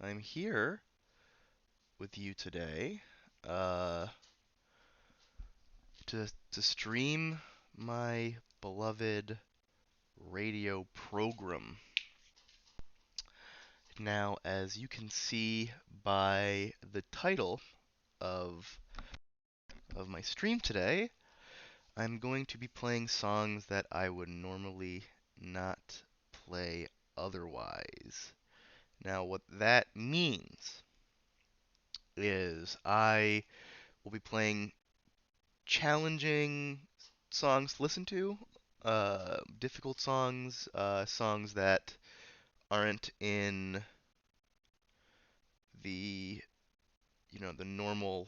I'm here with you today uh, to stream my beloved radio program. Now, as you can see by the title of my stream today, I'm going to be playing songs that I would normally not play otherwise. Now, what that means is I will be playing challenging songs to listen to, difficult songs, songs that aren't in the the normal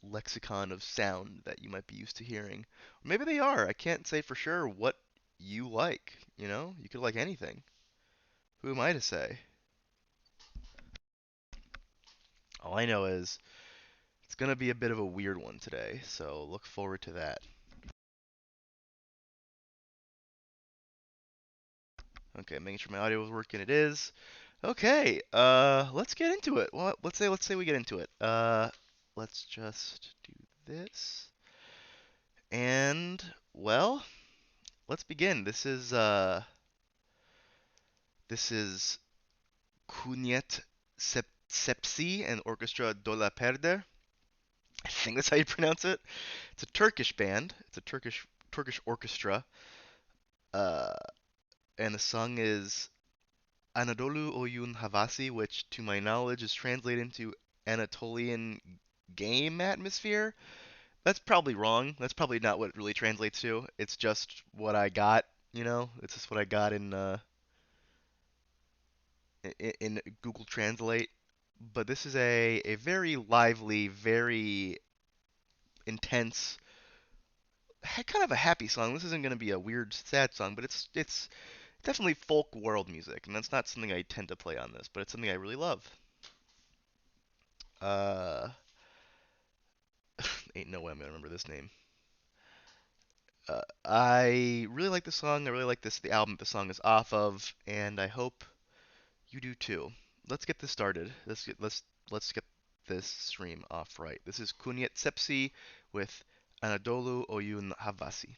lexicon of sound that you might be used to hearing. Or maybe they are. I can't say for sure what you like. You could like anything. Who am I to say? All I know is it's gonna be a bit of a weird one today, so look forward to that. Okay, making sure my audio is working. It is. Okay, let's get into it. Well, let's say we get into it. Let's just do this. And well, let's begin. This is Cugnet Sepsi and Orchestra do la Perde. I think that's how you pronounce it. It's a Turkish band. It's a Turkish orchestra. Uh, and the song is Anadolu Oyun Havasi, which to my knowledge is translated into Anatolian game atmosphere. That's probably wrong. That's probably not what it really translates to. It's just what I got. It's just what I got in Google Translate. But this is a very lively, very intense, kind of a happy song. This isn't going to be a weird, sad song, but it's definitely folk world music, and that's not something I tend to play on this, but it's something I really love. Uh, ain't no way I'm gonna remember this name. I really like the song. I really like the album the song is off of, and I hope you do too. Let's get this started. Let's get this stream off right. This is Kunyet Sepsi with Anadolu Oyun Havasi.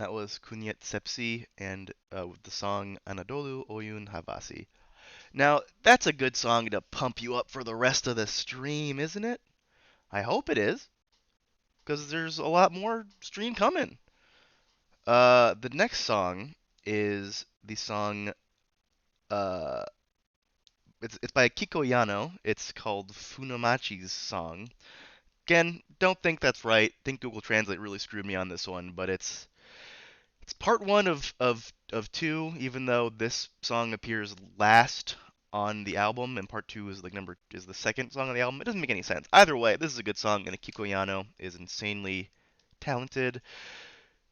That was Kunyet Sepsi and with the song Anadolu Oyun Havasi. Now, that's a good song to pump you up for the rest of the stream, isn't it? I hope it is, because there's a lot more stream coming. The next song is the song, uh, it's by Kiko Yano. It's called Funamachi's song. Again, don't think that's right. Think Google Translate really screwed me on this one, but it's part one of two, even though this song appears last on the album, and part two is is the second song on the album. It doesn't make any sense. Either way, this is a good song, and Akiko Yano is insanely talented.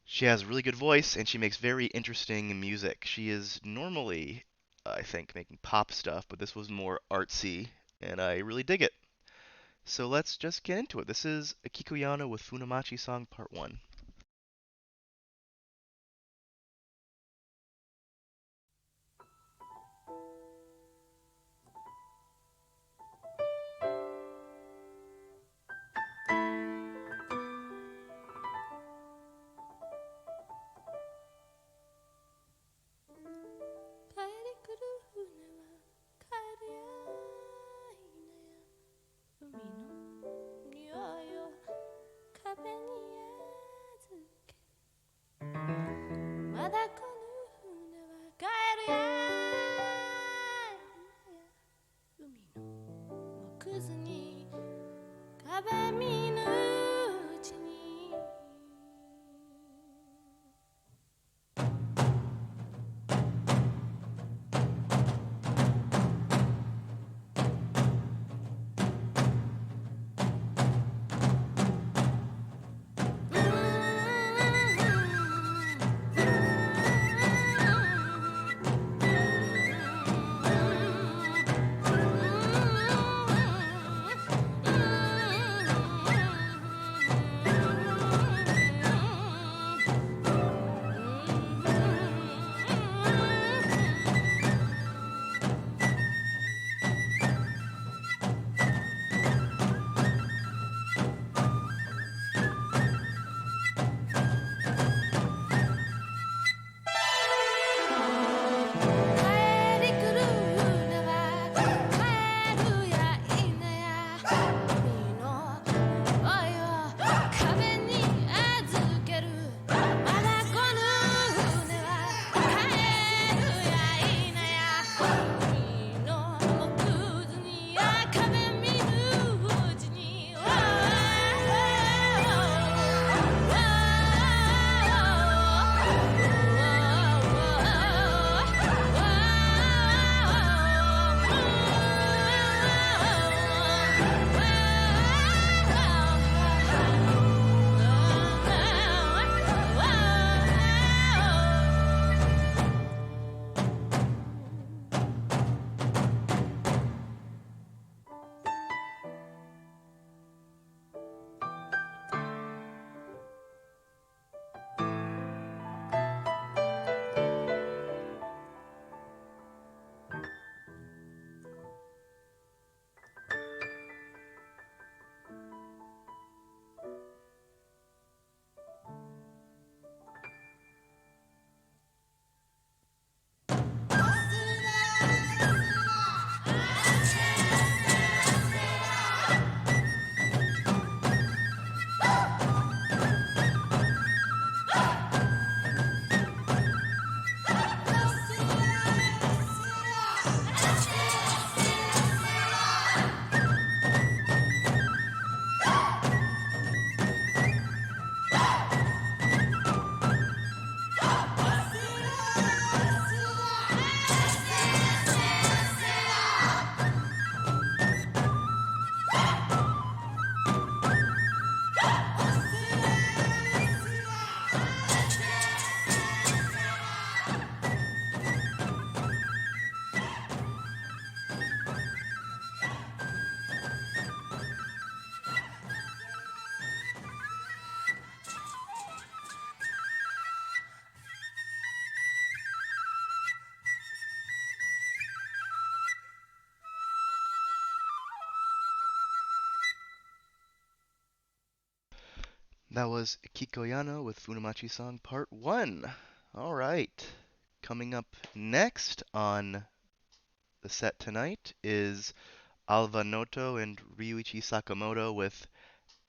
She has a really good voice, and she makes very interesting music. She is normally, I think, making pop stuff, but this was more artsy, and I really dig it. So let's just get into it. This is Akiko Yano with Funamachi Song Part 1. That was Kikoyano with Funamachi Song Part 1. All right. Coming up next on the set tonight is Alva Noto and Ryuichi Sakamoto with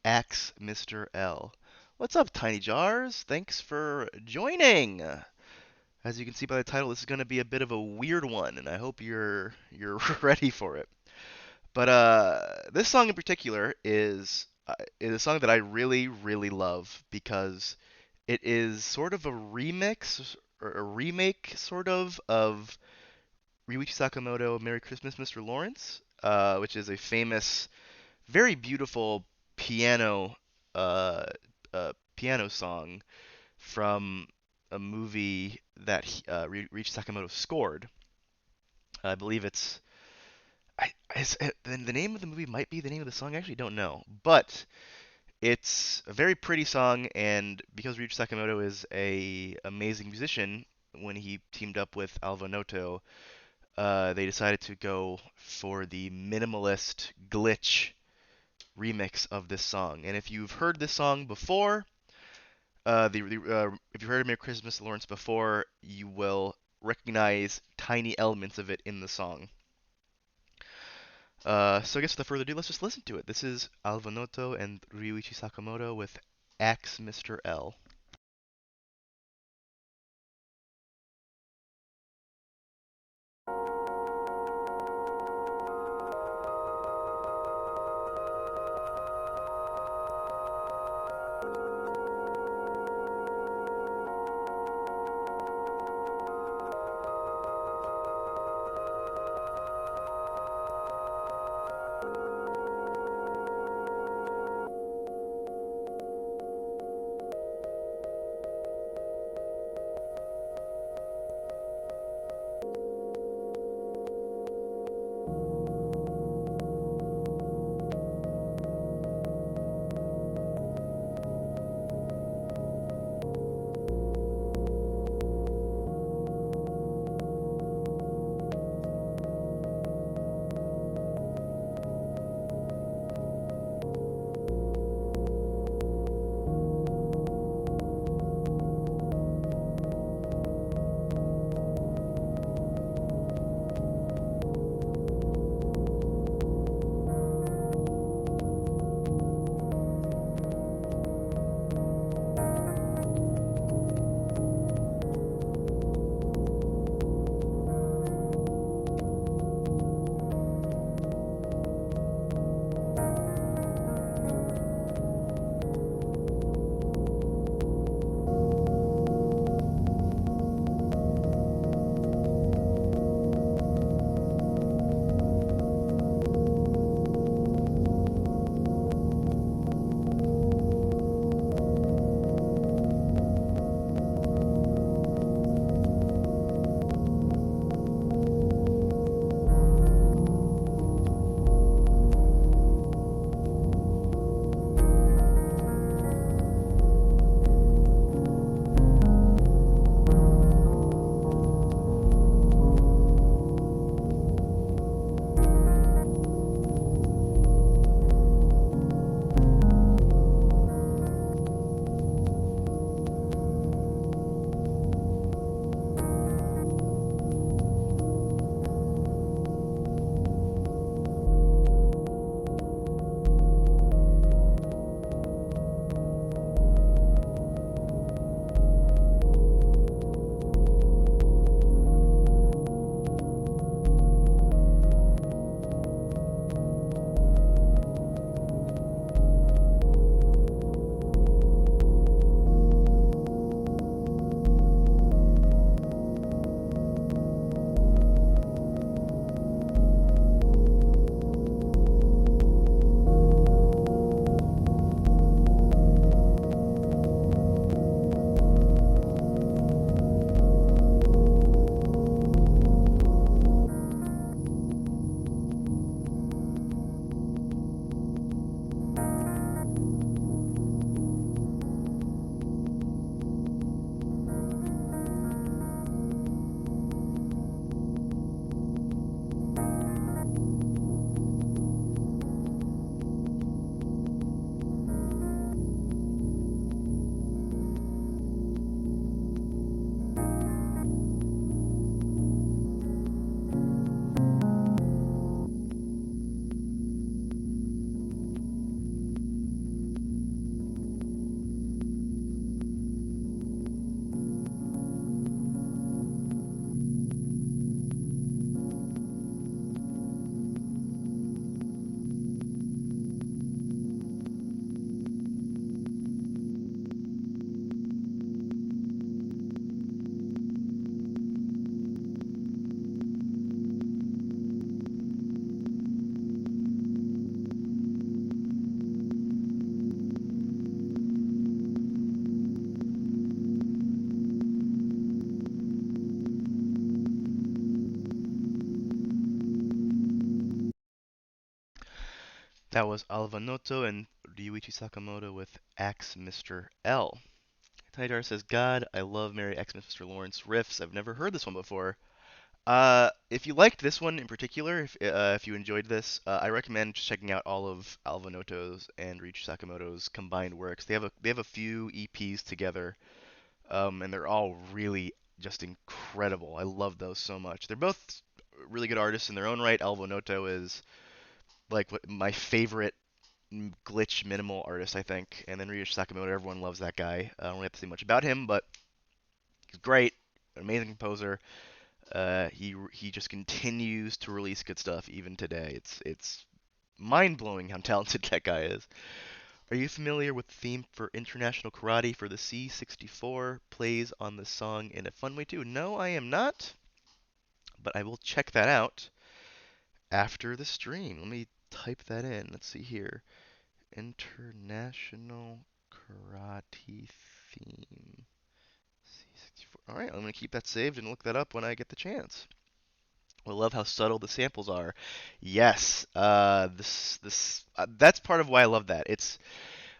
Axe Mr. L. What's up, Tiny Jars? Thanks for joining. As you can see by the title, this is going to be a bit of a weird one, and I hope you're ready for it. But this song in particular is a song that I really, really love because it is sort of a remix or a remake, sort of Ryuichi Sakamoto "Merry Christmas, Mr. Lawrence," which is a famous, very beautiful piano uh, piano song from a movie that Ryuichi Sakamoto scored. I believe it's the name of the movie might be the name of the song. I actually don't know, but it's a very pretty song, and because Ryuichi Sakamoto is a amazing musician, when he teamed up with Alva Noto, they decided to go for the minimalist glitch remix of this song. And if you've heard this song before, if you've heard of Merry Christmas Lawrence before, you will recognize tiny elements of it in the song. So I guess without further ado, let's just listen to it. This is Alva Noto and Ryuichi Sakamoto with Axe Mr. L. That was Alvanoto and Ryuichi Sakamoto with Axe Mr. L. Tidar says, God, I love Merry Xmas Mr. Lawrence riffs. I've never heard this one before. If you liked this one in particular, if you enjoyed this, I recommend just checking out all of Alvanoto's and Ryuichi Sakamoto's combined works. They have a few EPs together, and they're all really just incredible. I love those so much. They're both really good artists in their own right. Alvanoto is like my favorite glitch minimal artist, I think. And then Ryuichi Sakamoto, everyone loves that guy. I don't really have to say much about him, but he's great, an amazing composer. He just continues to release good stuff even today. It's mind blowing how talented that guy is. Are you familiar with the theme for International Karate for the C64? Plays on the song in a fun way too. No, I am not, but I will check that out after the stream. Let me type that in. Let's see here. International Karate theme. C64. All right, I'm going to keep that saved and look that up when I get the chance. I love how subtle the samples are. Yes, that's part of why I love that. It's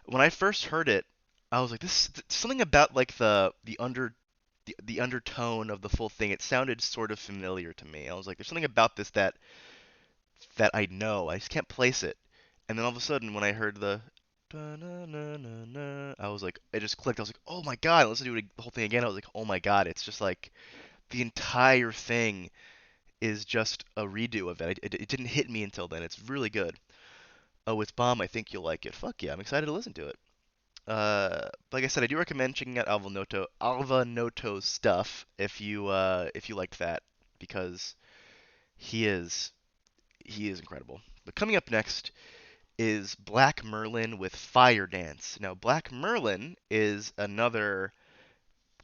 when I first heard it, I was like, this something about like the undertone of the full thing. It sounded sort of familiar to me. I was like, there's something about this that I know. I just can't place it. And then all of a sudden, when I heard the da-na-na-na-na, I was like, it just clicked. I was like, oh my god! I listened to the whole thing again. I was like, oh my god! It's just like the entire thing is just a redo of it. It didn't hit me until then. It's really good. Oh, it's bomb. I think you'll like it. Fuck yeah! I'm excited to listen to it. Like I said, I do recommend checking out Alva Noto's stuff if you liked that because he is he is incredible. But coming up next is Black Merlin with Fire Dance. Now, Black Merlin is another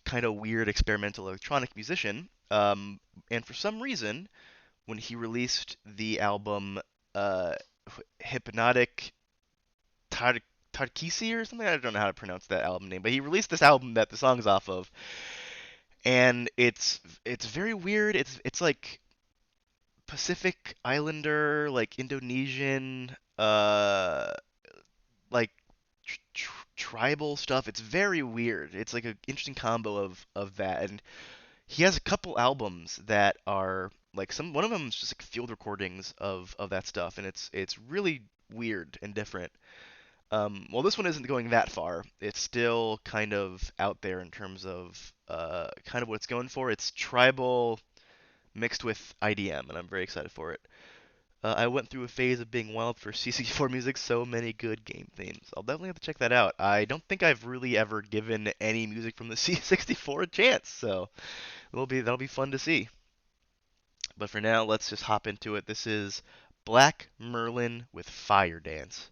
kind of weird experimental electronic musician, and for some reason, when he released the album uh, Hypnotic Tar- Tarkisi or something, I don't know how to pronounce that album name, but he released this album that the song's off of, and it's very weird. It's like Pacific Islander, like Indonesian, like tribal stuff. It's very weird. It's like an interesting combo of that. And he has a couple albums that are like one of them is just like field recordings of that stuff, and it's really weird and different. Well, this one isn't going that far. It's still kind of out there in terms of kind of what it's going for. It's tribal mixed with IDM, and I'm very excited for it. I went through a phase of being wild for C64 music, so many good game themes. I'll definitely have to check that out. I don't think I've really ever given any music from the C64 a chance, so that'll be fun to see. But for now, let's just hop into it. This is Black Merlin with Fire Dance.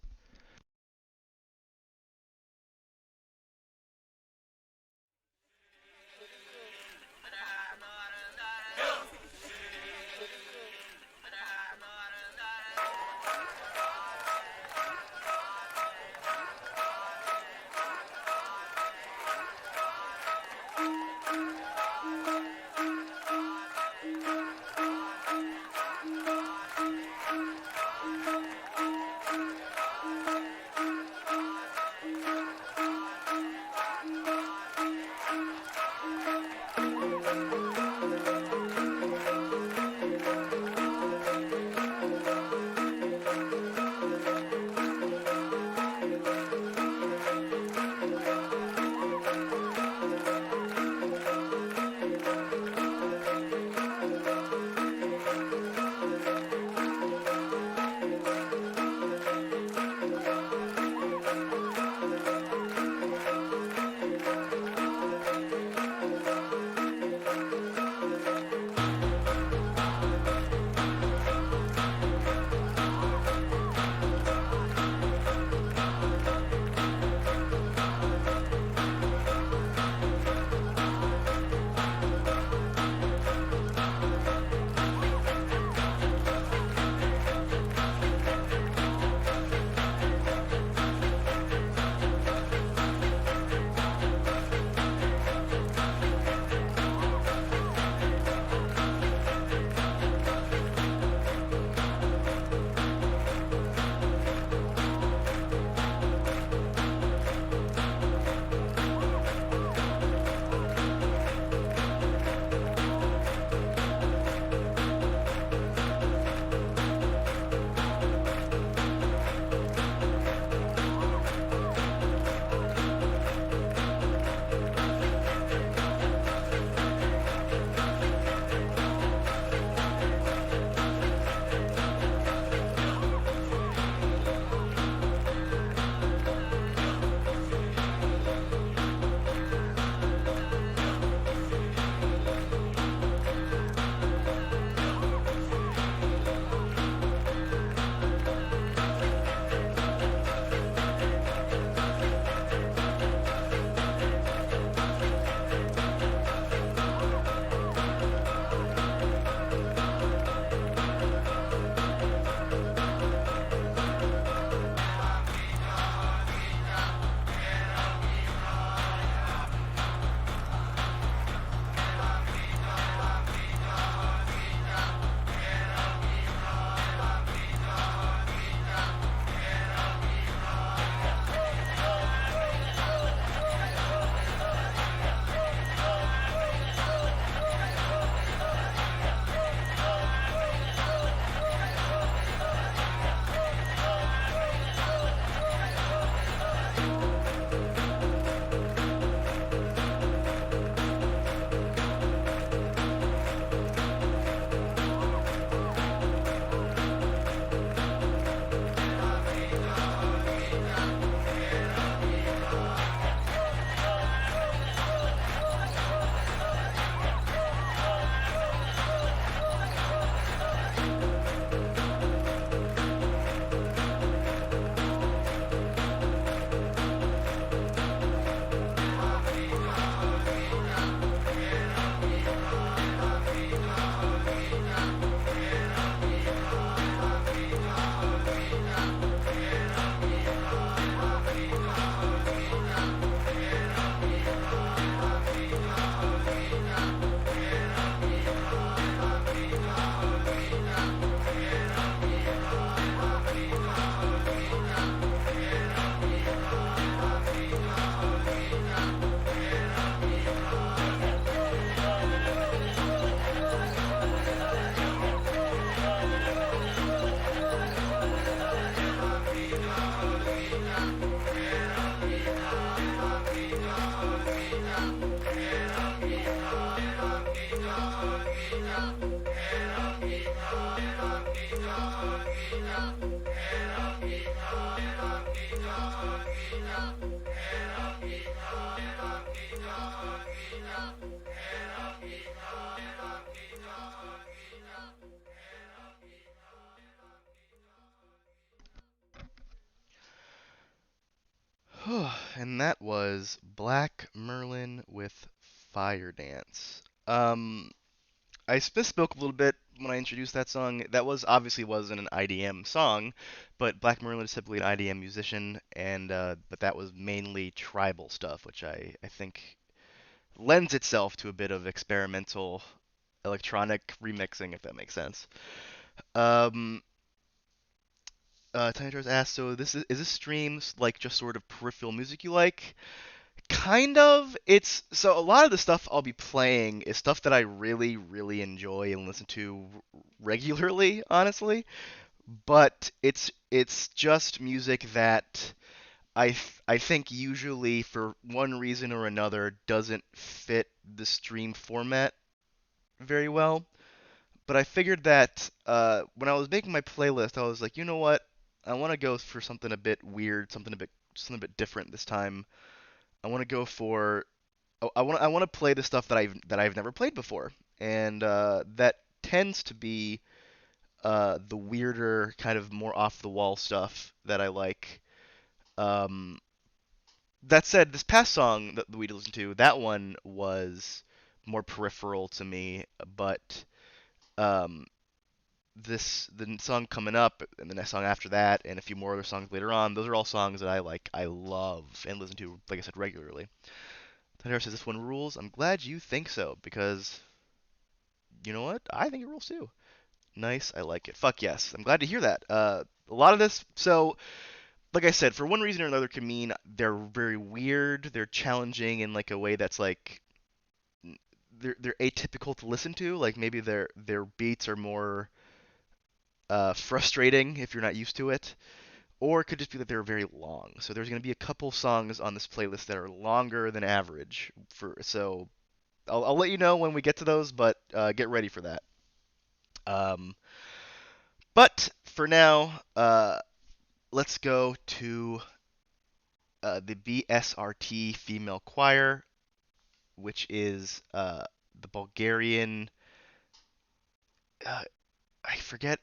And that was Black Merlin with Fire Dance. I misspoke a little bit when I introduced that song. That was obviously wasn't an IDM song, but Black Merlin is typically an IDM musician, and but that was mainly tribal stuff, which I think lends itself to a bit of experimental electronic remixing, if that makes sense. Um, Tiny Tours asked, so is this stream like just sort of peripheral music you like? Kind of. It's so a lot of the stuff I'll be playing is stuff that I really, really enjoy and listen to regularly, honestly. But it's just music that I think usually for one reason or another doesn't fit the stream format very well. But I figured that when I was making my playlist, I was like, you know what? I want to go for something a bit weird, something a bit different this time. I want to go for I want to play the stuff that I've never played before, and that tends to be the weirder, kind of more off the wall stuff that I like. Um, that said, this past song that we listened to, that one was more peripheral to me, but um, the song coming up and the next song after that and a few more other songs later on, those are all songs that I love and listen to, like I said, regularly. Thunder says this one rules. I'm glad you think so because you know what? I think it rules too. Nice, I like it. Fuck yes. I'm glad to hear that. A lot of this, so like I said, for one reason or another, can mean they're very weird. They're challenging in like a way that's like they're atypical to listen to. Like maybe their beats are more frustrating if you're not used to it, or it could just be that they're very long. So there's going to be a couple songs on this playlist that are longer than average. So I'll let you know when we get to those, but get ready for that. Um, but for now, let's go to the BSRT female choir, which is the Bulgarian. Uh, I forget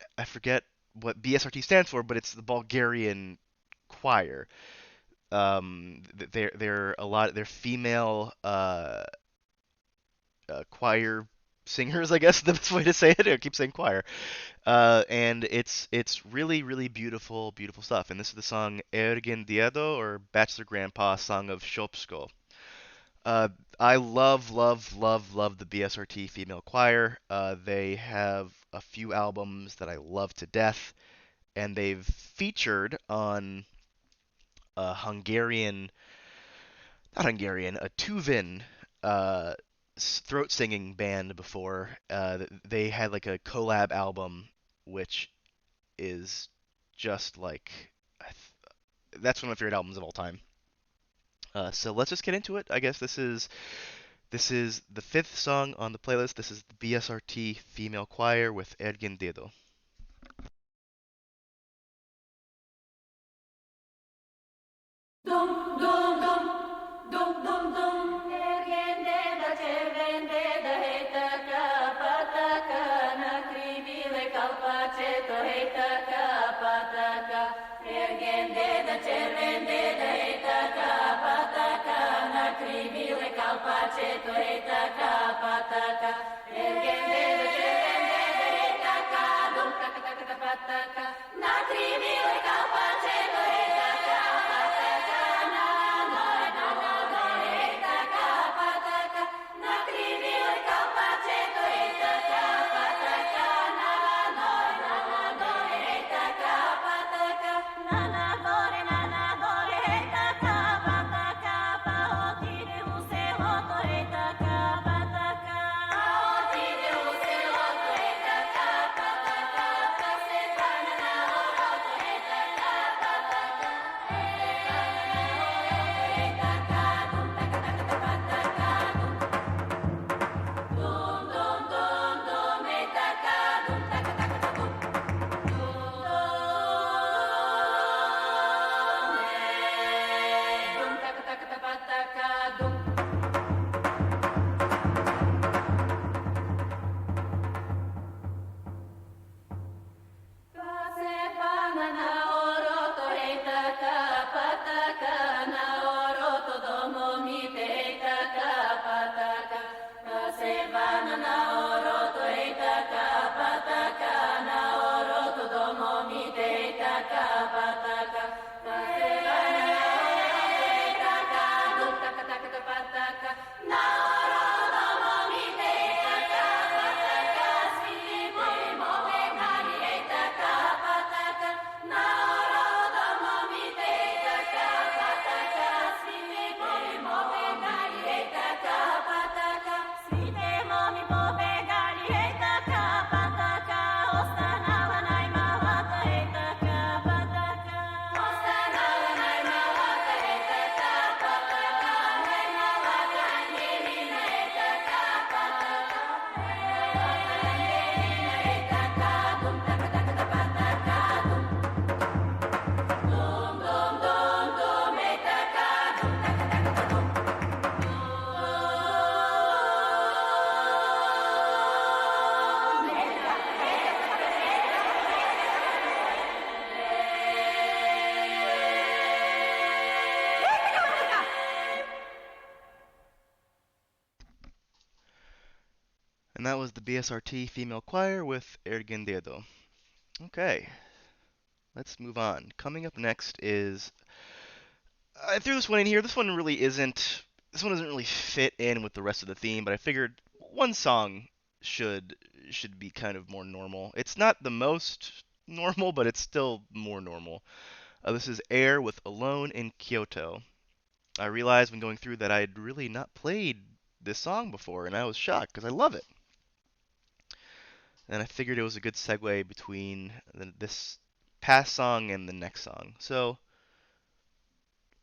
what BSRT stands for, but it's the Bulgarian choir. They're a lot. They're female choir singers, I guess is the best way to say it. I keep saying choir. And it's really really beautiful beautiful stuff. And this is the song Ergen Diedo, or Bachelor Grandpa, Song of Shopsko. Uh, I love the BSRT female choir. They have a few albums that I love to death, and they've featured on a Hungarian, not Hungarian, a Tuvan uh, throat singing band before. They had like a collab album, which is just like that's one of my favorite albums of all time. So let's just get into it. I guess this is the fifth song on the playlist. This is the BSRT female choir with Ergin Dedo. Dum dum dum dum dum dum ergende da cervende da heta kapataka na krivile kalpace to heta kapataka ergende da cervende da heta kapataka na krivile kalpace to heta kapataka ergende da cervende da heta ka dum kapataka na krivile kalpace to heta the BSRT Female Choir with Ergendedo. Okay, let's move on. Coming up next is I threw this one in here. This one really isn't. This one doesn't really fit in with the rest of the theme, but I figured one song should should be kind of more normal. It's not the most normal, but it's still more normal. This is Air with Alone in Kyoto. I realized when going through that I'd really not played this song before, and I was shocked because I love it. And I figured it was a good segue between this past song and the next song. So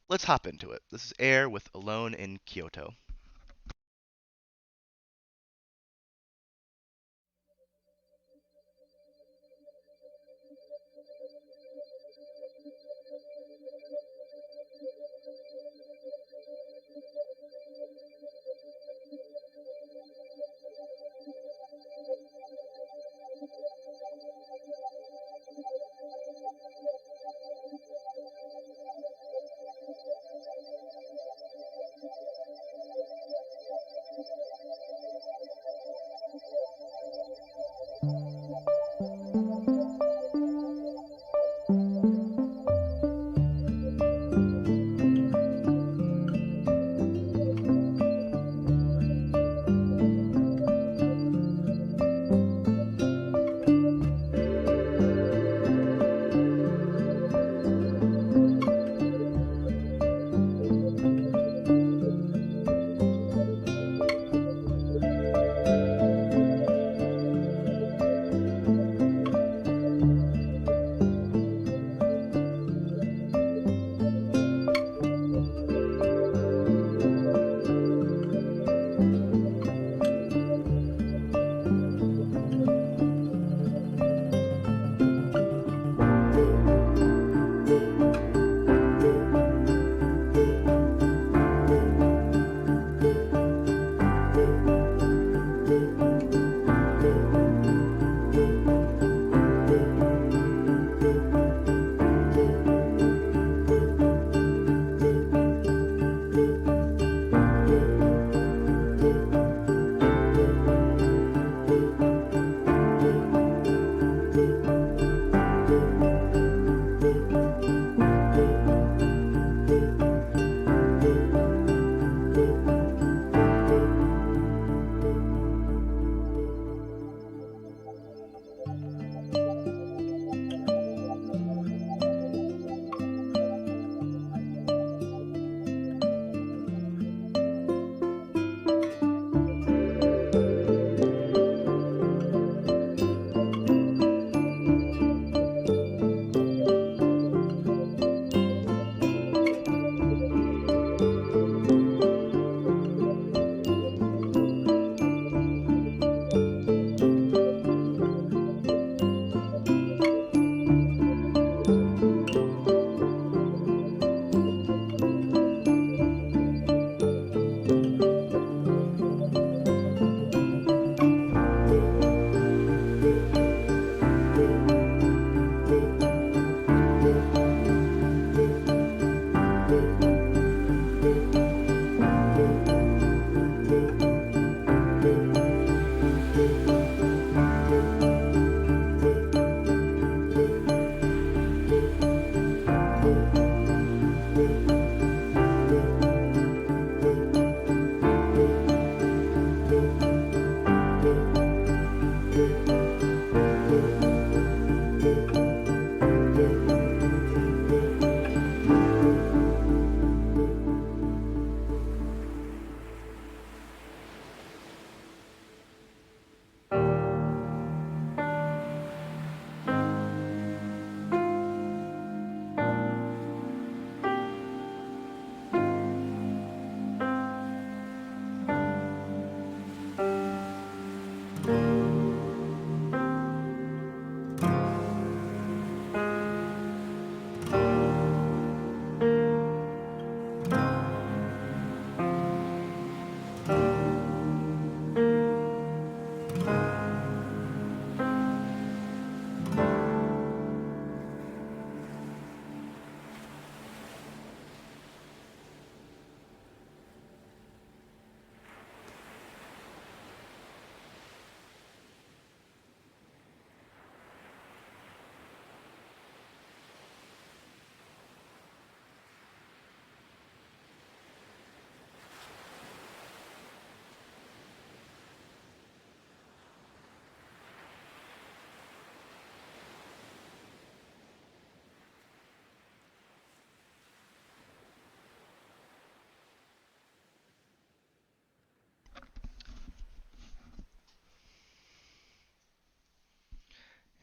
let's hop into it. This is Air with Alone in Kyoto.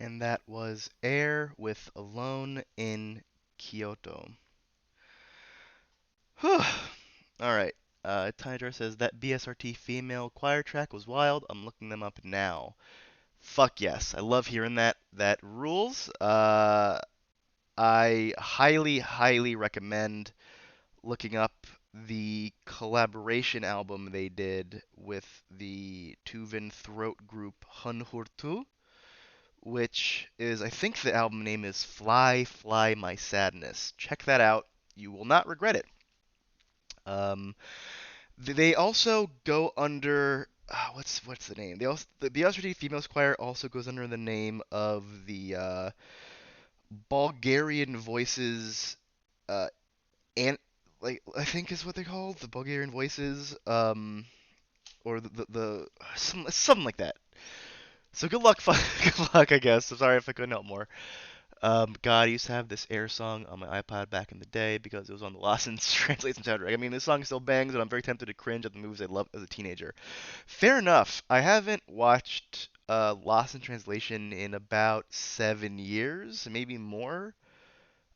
And that was Air with Alone in Kyoto. Whew. All right. Tiger says that BSRT female choir track was wild. I'm looking them up now. Fuck yes. I love hearing that. That rules. I highly, highly recommend looking up the collaboration album they did with the Tuvan throat group Hunhurtu, which is, I think the album name is Fly, Fly My Sadness. Check that out. You will not regret it. Um, they also go under what's the name? They also the SRT Females Choir also goes under the name of the Bulgarian Voices uh, and like I think is what they call the Bulgarian Voices or the something like that. So good luck, good luck, I guess. I'm sorry if I couldn't help more. God, I used to have this Air song on my iPod back in the day because it was on the Lost in Translation soundtrack. I mean, this song still bangs, and I'm very tempted to cringe at the movies I loved as a teenager. Fair enough. I haven't watched Lost in Translation in about 7 years, maybe more.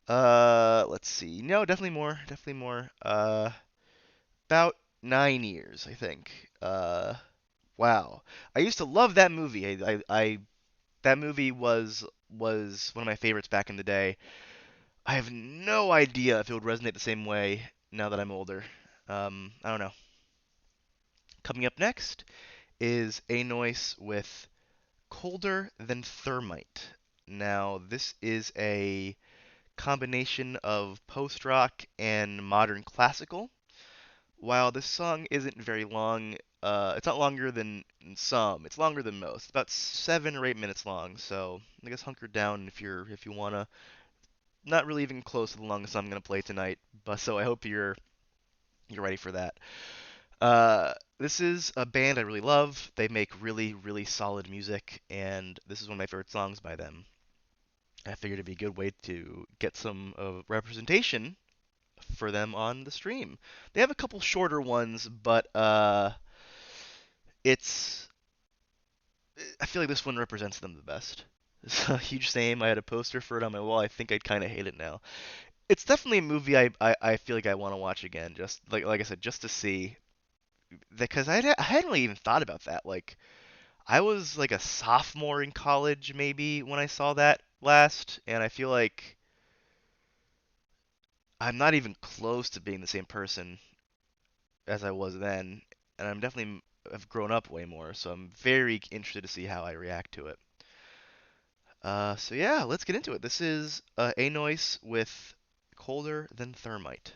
Let's see. No, definitely more. Definitely more. About 9 years, I think. Wow. I used to love that movie. That movie was one of my favorites back in the day. I have no idea if it would resonate the same way now that I'm older. I don't know. Coming up next is A Noise with Colder Than Thermite. Now, this is a combination of post rock and modern classical. While this song isn't very long, it's not longer than some. It's longer than most. It's about 7 or 8 minutes long. So I guess hunker down if you wanna. Not really even close to the longest I'm gonna play tonight, but so I hope you're ready for that. This is a band I really love. They make really, really solid music, and this is one of my favorite songs by them. I figured it'd be a good way to get some representation for them on the stream. They have a couple shorter ones, but it's I feel like this one represents them the best. It's a huge shame. I had a poster for it on my wall. I think I'd kind of hate it now. It's definitely a movie I feel like I want to watch again. Just like I said, just to see because I hadn't really even thought about that. Like I was like a sophomore in college maybe when I saw that last, and I feel like I'm not even close to being the same person as I was then, and I'm definitely have grown up way more, so I'm very interested to see how I react to it. So yeah, let's get into it. This is A Noise with Colder Than Thermite.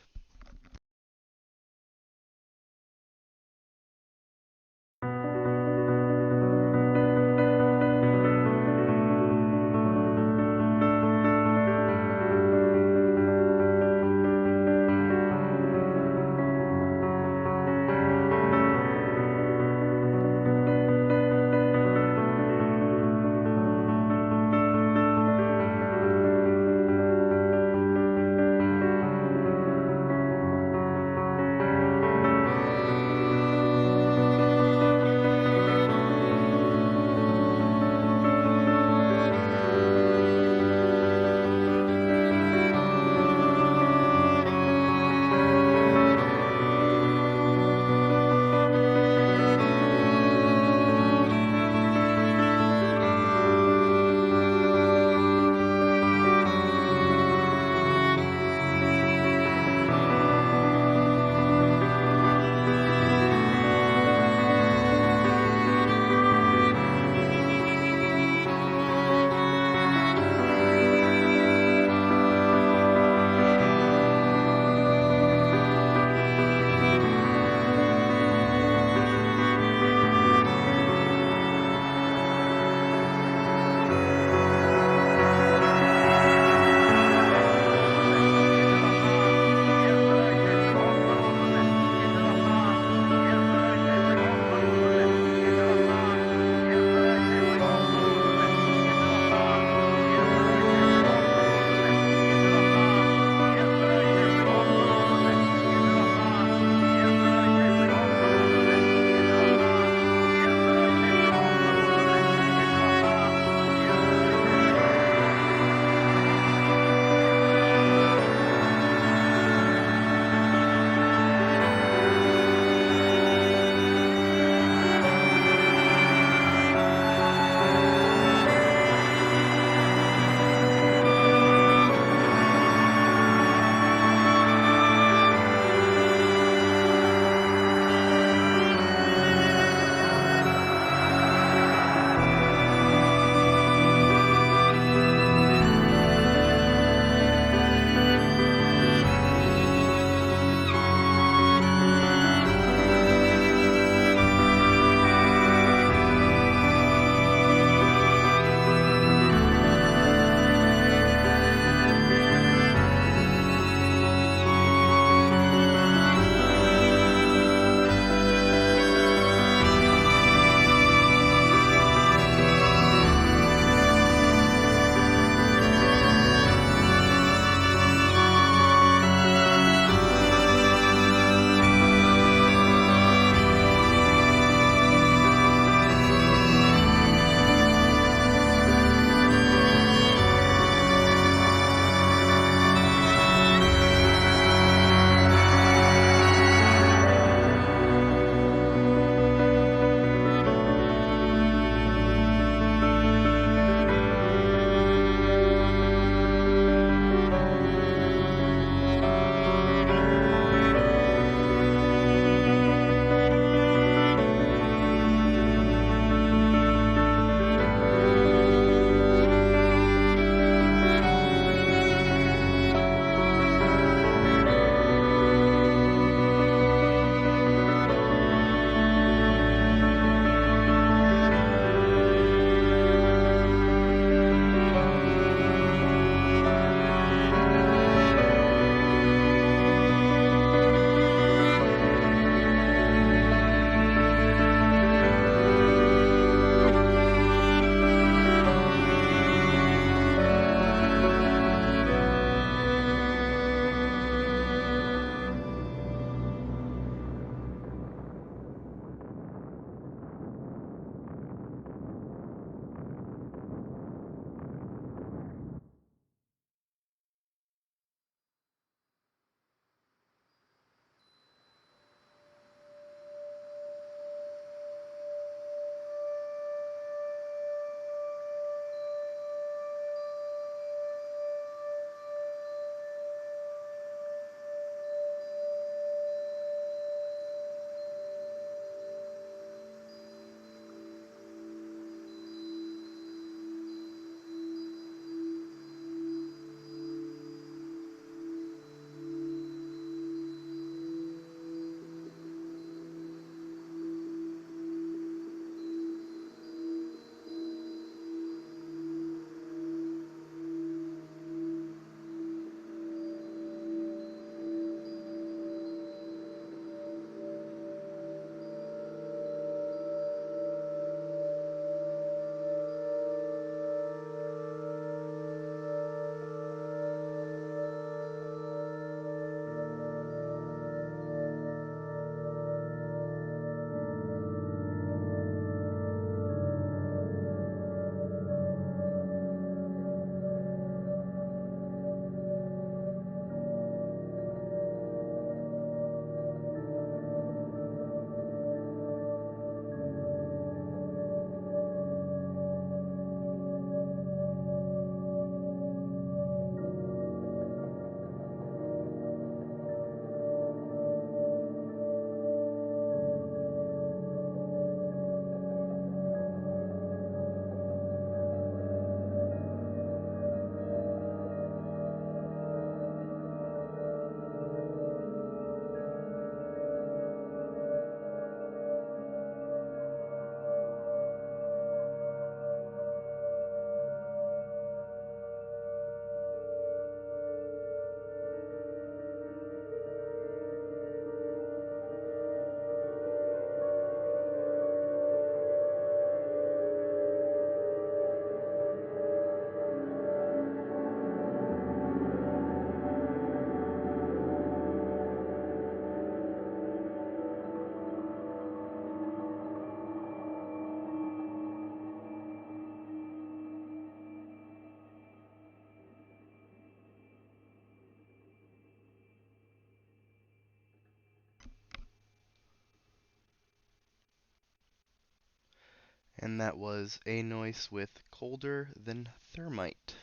And that was A Noise with Colder Than Thermite.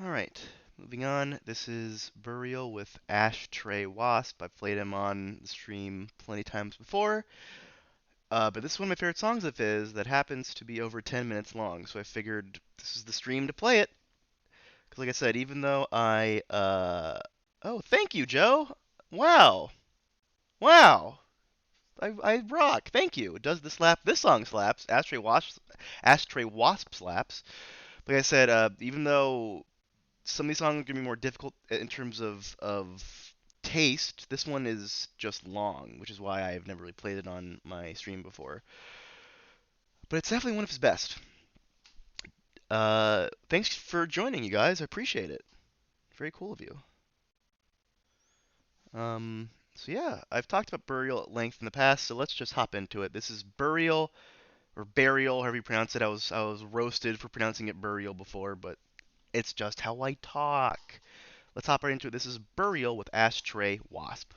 Alright, moving on. This is Burial with Ashtray Wasp. I've played him on the stream plenty times before. But this is one of my favorite songs of his that happens to be over 10 minutes long, so I figured this is the stream to play it. Because like I said, even though Oh, thank you, Joe! Wow! Wow! I rock. Thank you. Does the slap? This song slaps. Ashtray Wasp slaps. Like I said, even though some of these songs are gonna be more difficult in terms of taste, this one is just long, which is why I've never really played it on my stream before. But it's definitely one of his best. Thanks for joining, you guys. I appreciate it. Very cool of you. So yeah, I've talked about Burial at length in the past, so let's just hop into it. This is Burial, or Burial, however you pronounce it. I was roasted for pronouncing it Burial before, but it's just how I talk. Let's hop right into it. This is Burial with Ashtray Wasp.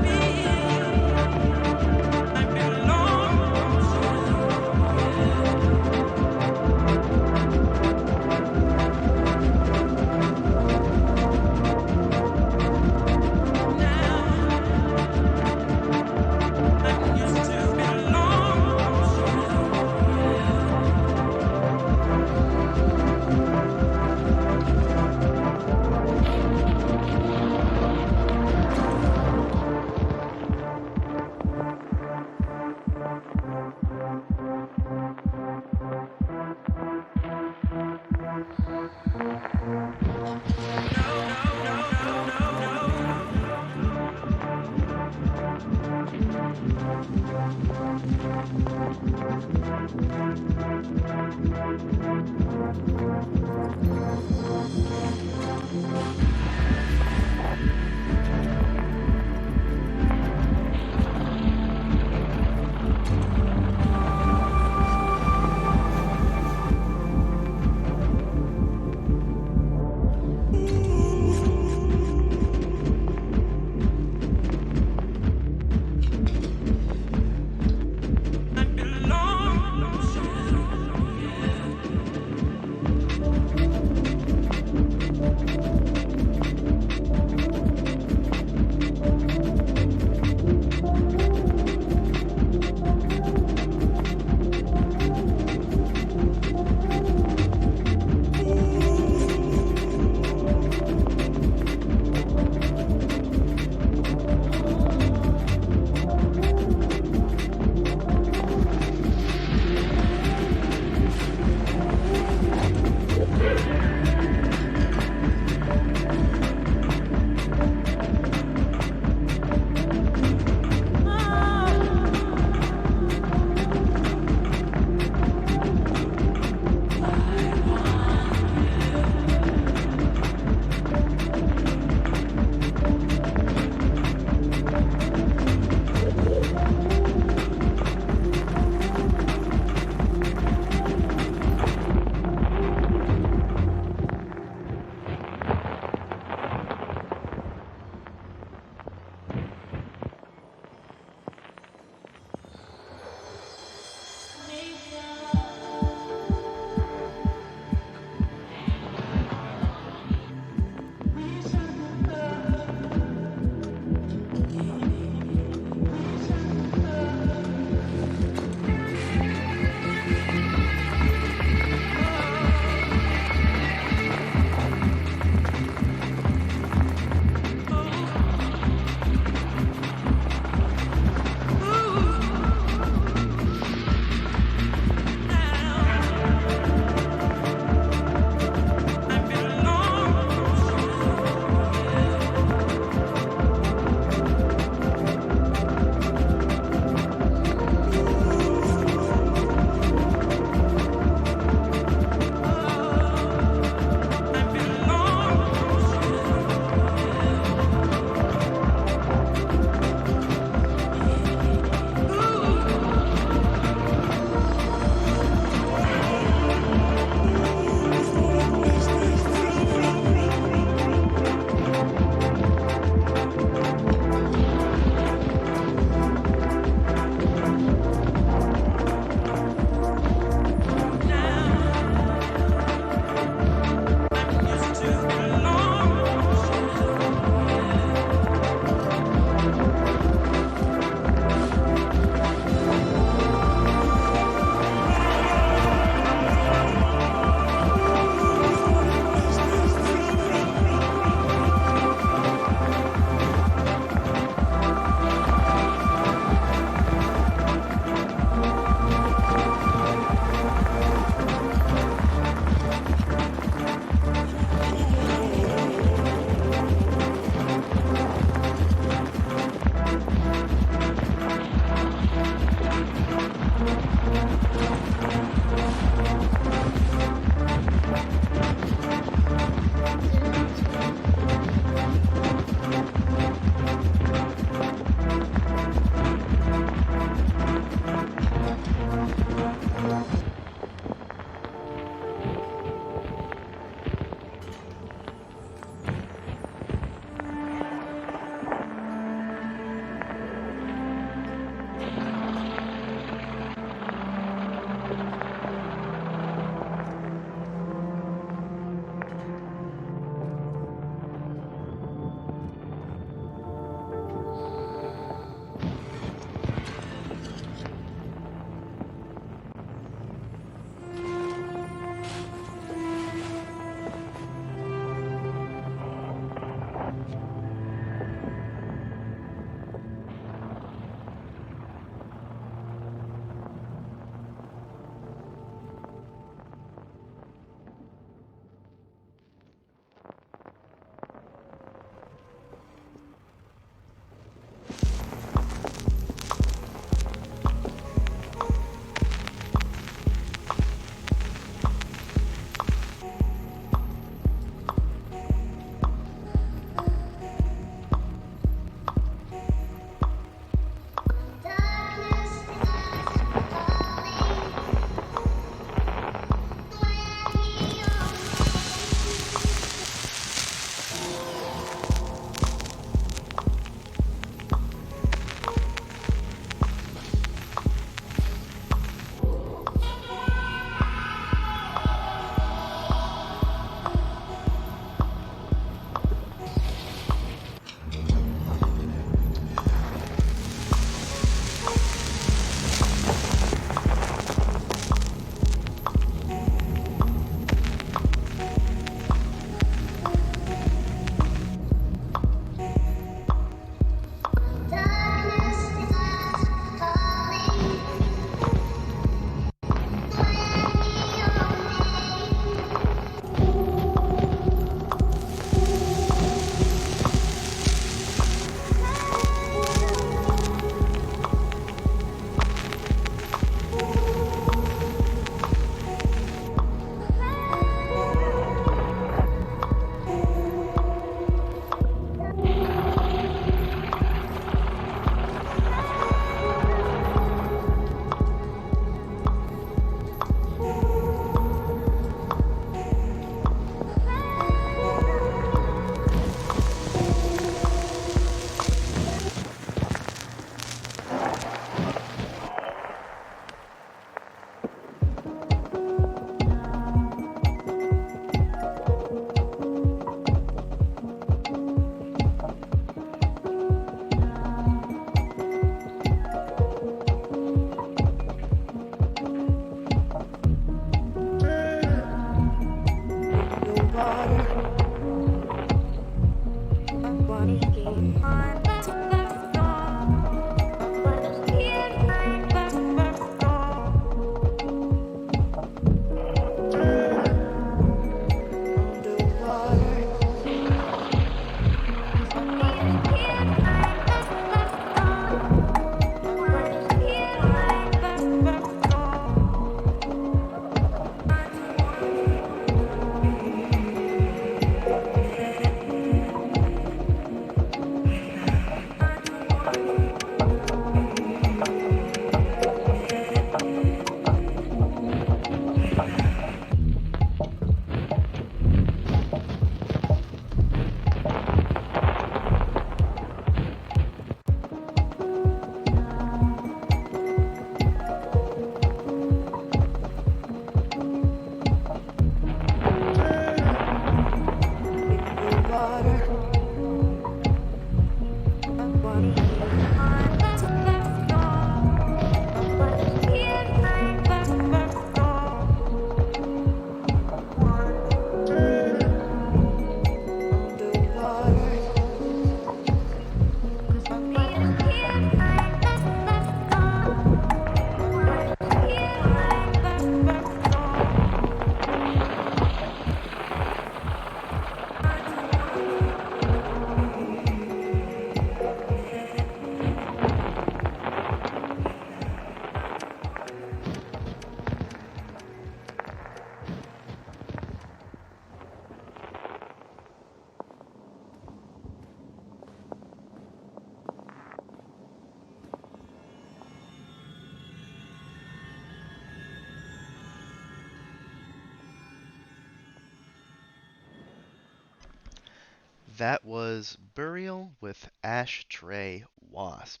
That was Burial with Ashtray Wasp.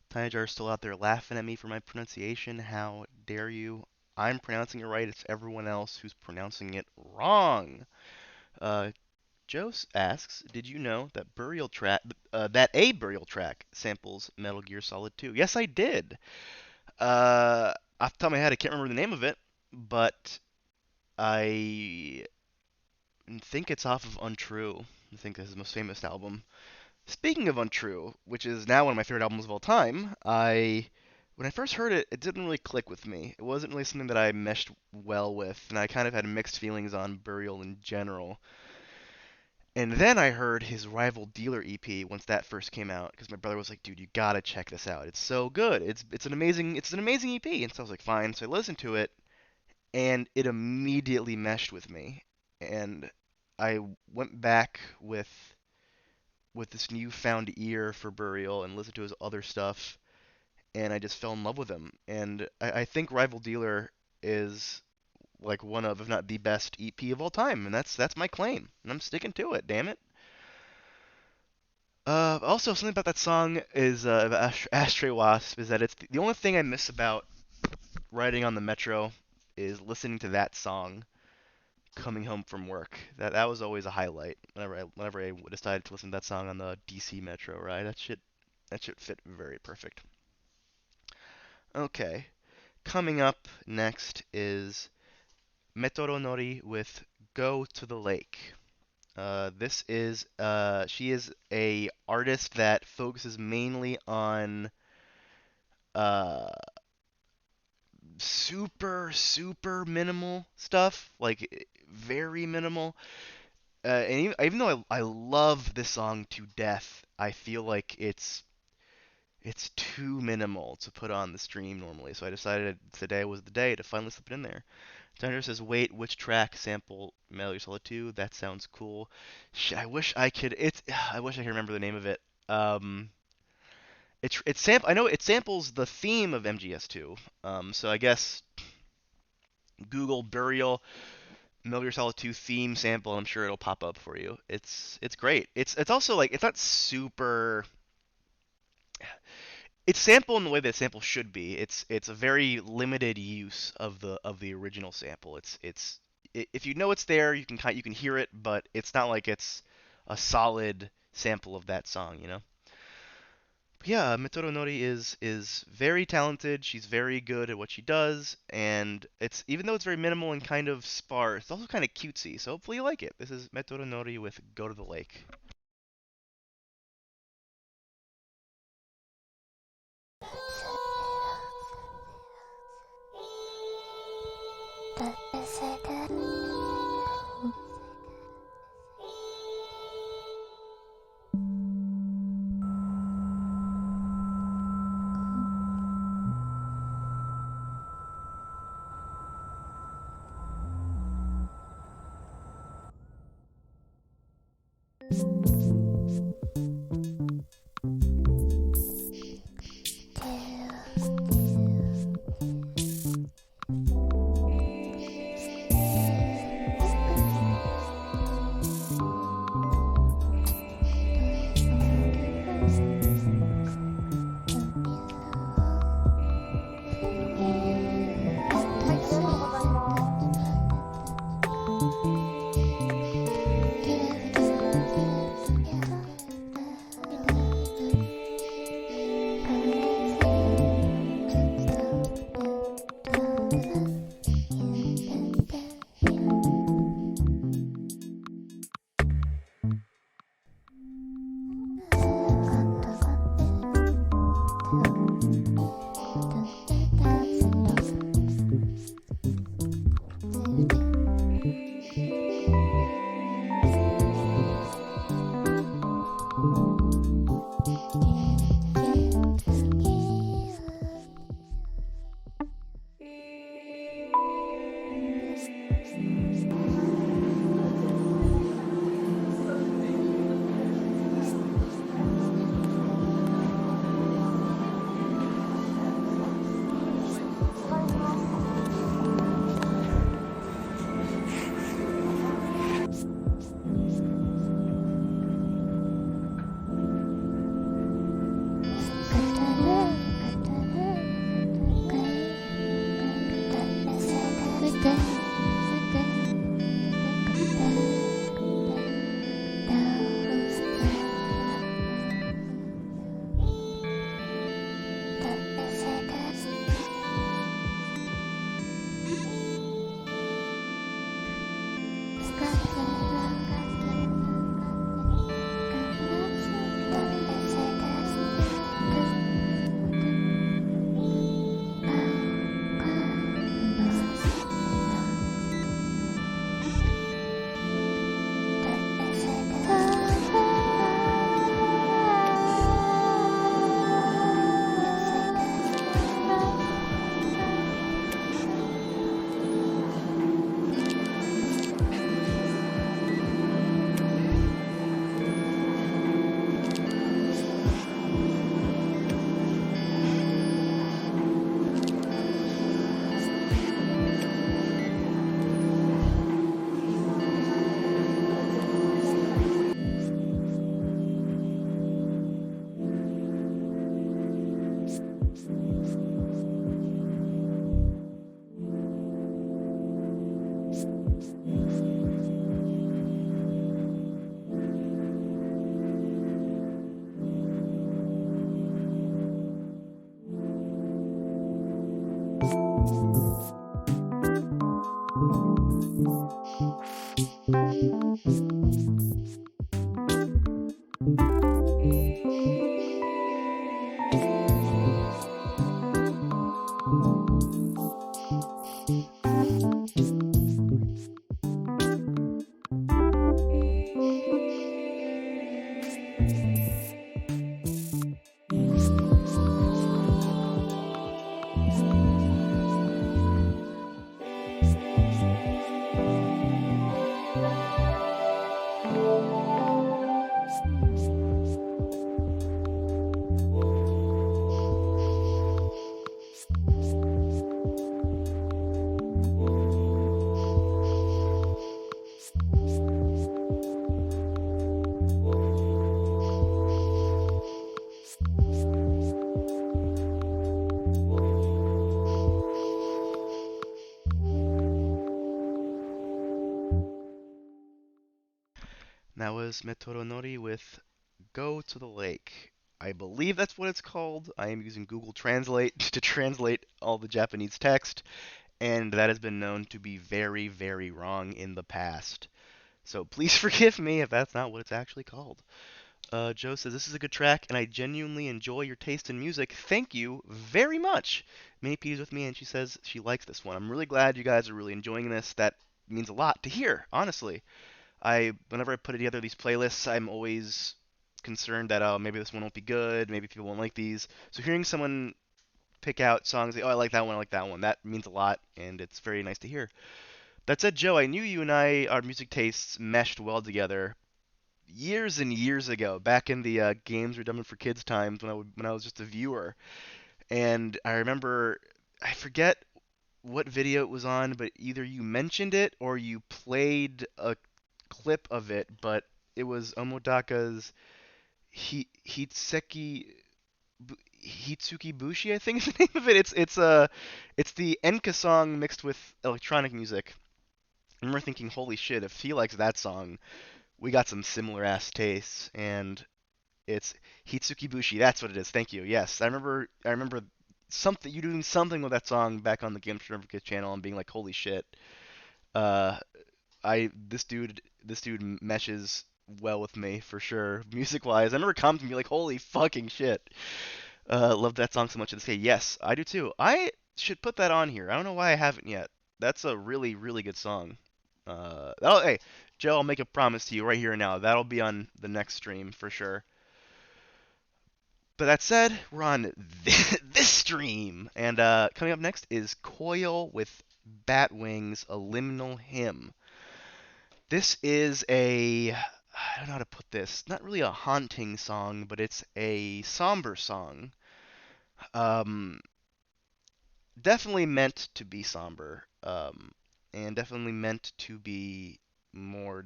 Tiny Jar's still out there laughing at me for my pronunciation. How dare you? I'm pronouncing it right. It's everyone else who's pronouncing it wrong. Uh, Joe asks, did you know that a Burial track samples Metal Gear Solid 2? Yes, I did. Off the top of my head, I can't remember the name of it, but I think it's off of Untrue. I think this is his most famous album. Speaking of Untrue, which is now one of my favorite albums of all time, when I first heard it, it didn't really click with me. It wasn't really something that I meshed well with, and I kind of had mixed feelings on Burial in general. And then I heard his Rival Dealer EP once that first came out, because my brother was like, "Dude, you gotta check this out. It's so good. It's an amazing EP." And so I was like, "Fine." So I listened to it, and it immediately meshed with me. And I went back with this newfound ear for Burial and listened to his other stuff, and I just fell in love with him. And I think Rival Dealer is like one of, if not the best EP of all time, and that's my claim, and I'm sticking to it. Damn it. Also, something about that song is Ashtray Wasp is that it's the only thing I miss about riding on the metro is listening to that song coming home from work. That was always a highlight whenever I decided to listen to that song on the DC Metro ride. That shit fit very perfect. Okay, coming up next is Metoro Nori with Go to the Lake. She is a artist that focuses mainly on uh super minimal stuff, like very minimal. And even though I love this song to death, I feel like it's too minimal to put on the stream normally. So I decided today was the day to finally slip it in there. Thunder says, "Wait, which track sample Metal Gear Solid 2? That sounds cool." Shit, I wish I could. I wish I could remember the name of it. I know it samples the theme of MGS2. So I guess Google Burial Metal Gear Solid 2 theme sample, and I'm sure it'll pop up for you. It's great. It's also like it's not super. It's sample in the way that sample should be. It's a very limited use of the original sample. If you know it's there, you can hear it, but it's not like it's a solid sample of that song, you know. But yeah, Mitoro Nori is very talented. She's very good at what she does, and it's even though it's very minimal and kind of sparse, it's also kind of cutesy. So hopefully you like it. This is Mitoro Nori with "Go to the Lake." That was Metoronori with Go to the Lake. I believe that's what it's called. I am using Google Translate to translate all the Japanese text, and that has been known to be very, very wrong in the past. So please forgive me if that's not what it's actually called. Joe says, this is a good track, and I genuinely enjoy your taste in music. Thank you very much. Minnie P is with me, and she says she likes this one. I'm really glad you guys are really enjoying this. That means a lot to hear, honestly. Whenever I put together these playlists, I'm always concerned that, oh, maybe this one won't be good, maybe people won't like these. So hearing someone pick out songs, like, oh, I like that one, that means a lot, and it's very nice to hear. That said, Joe, I knew you and our music tastes meshed well together years and years ago, back in the Games Were Done for Kids times when I was just a viewer. And I remember, I forget what video it was on, but either you mentioned it or you played a clip of it, but it was Omodaka's Hitseki Hitsuki Bushi, I think is the name of it. It's the Enka song mixed with electronic music. I remember thinking, holy shit, if he likes that song, we got some similar ass tastes, and it's Hitsuki Bushi. That's what it is. Thank you. Yes, I remember something you doing something with that song back on the Games for Kids channel and being like, holy shit. Uh, I this dude meshes well with me for sure, music wise. I remember commenting and be like, holy fucking shit. Love that song so much to this day. Yes, I do too. I should put that on here. I don't know why I haven't yet. That's a really, really good song. Hey, Joe, I'll make a promise to you right here and now. That'll be on the next stream for sure. But that said, we're on this stream. And coming up next is Coil with Bat Wings, a liminal hymn. This is I don't know how to put this. Not really a haunting song, but it's a somber song. Um, Definitely meant to be somber. And definitely meant to be more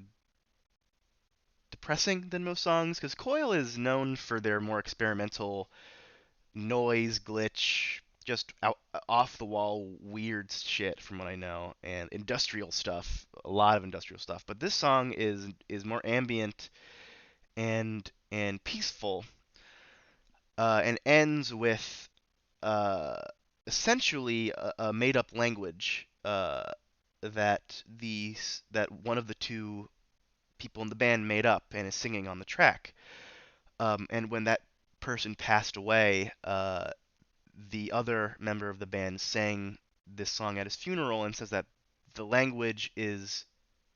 depressing than most songs, because Coil is known for their more experimental noise, glitch, just out, off the wall weird shit from what I know, and industrial stuff, a lot of industrial stuff. But this song is more ambient and peaceful, and ends with uh, essentially a made-up language that one of the two people in the band made up and is singing on the track. And when that person passed away, the other member of the band sang this song at his funeral and says that the language is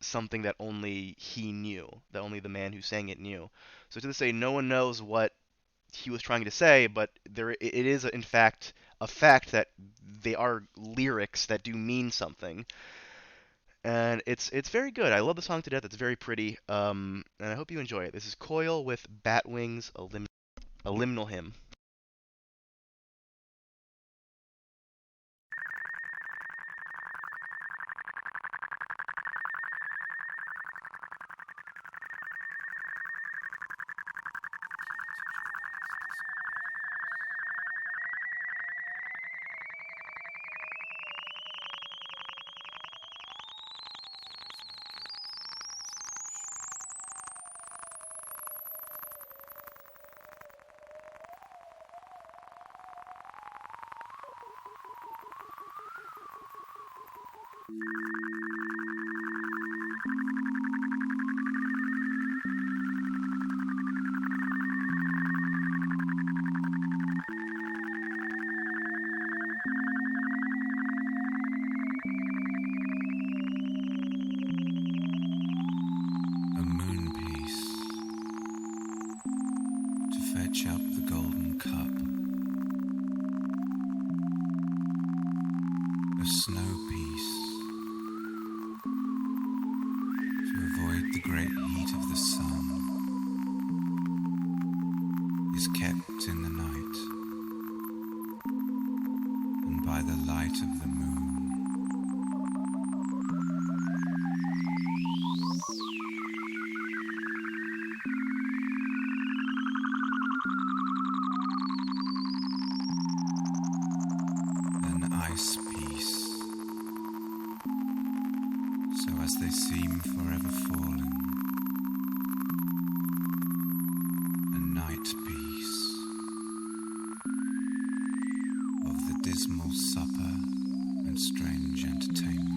something that only he knew, that only the man who sang it knew. So to this day, no one knows what he was trying to say, but it is in fact a fact that they are lyrics that do mean something, and it's very good. I love the song to death. It's very pretty, and I hope you enjoy it. This is Coil with Batwings, a liminal hymn. A moon piece to fetch up the golden cup, a snow piece to avoid the great heat of the sun, is kept in the night and by the light of the moon. An ice piece, so as they seem forever falling. A night piece of the dismal supper and strange entertainment.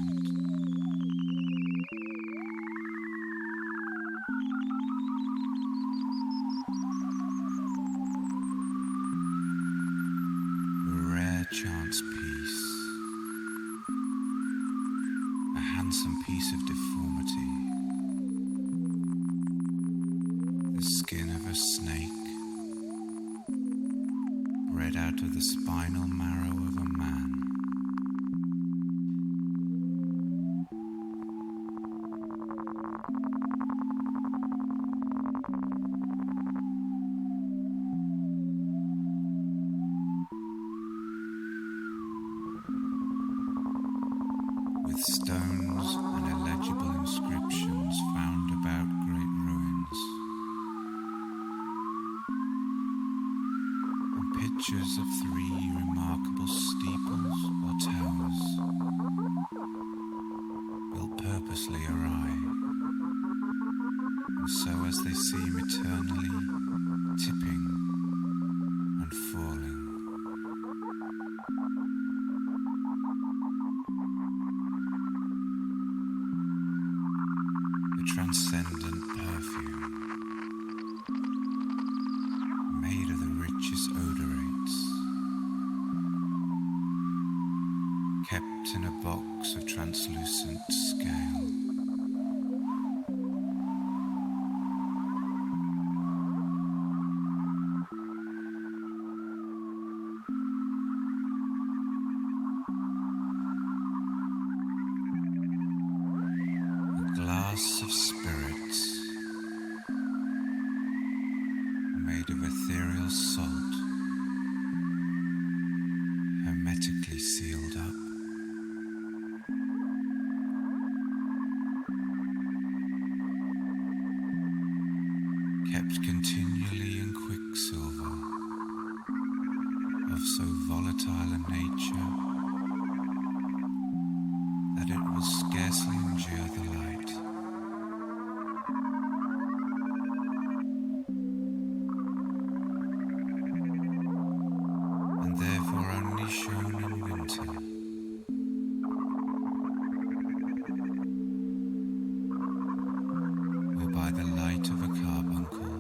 A rare chance piece, a handsome piece of deformity, the skin of a snake, bred out of the spinal marrow of a man. With stones and illegible inscriptions found about great ruins, and pictures of 3 remarkable steeples or towers, built purposely awry, and so as they seem eternally tipping and falling. A transcendent perfume, made of the richest odorates, kept in a box of translucent scale. A glass of spirits, made of ethereal salt, hermetically sealed up. Kept continually in quicksilver, of so volatile a nature will scarcely endure the light. And therefore only shown in winter. Or by the light of a carbuncle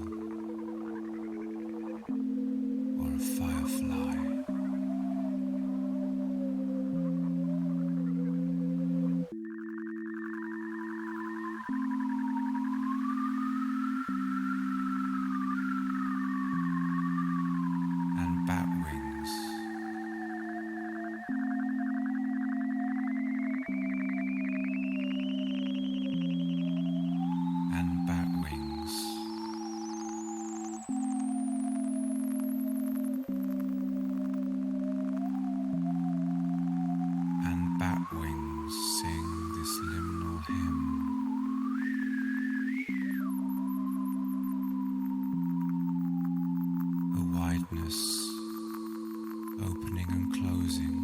or a firefly. And bat wings. And bat wings. And bat wings sing this liminal hymn. A wideness, opening and closing.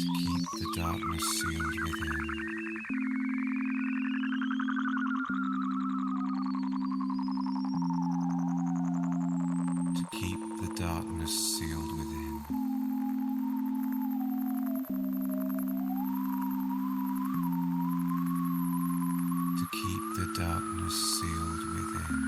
To keep the darkness sealed within. To keep the darkness sealed within. To keep the darkness sealed within.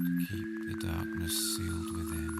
To keep the darkness sealed within.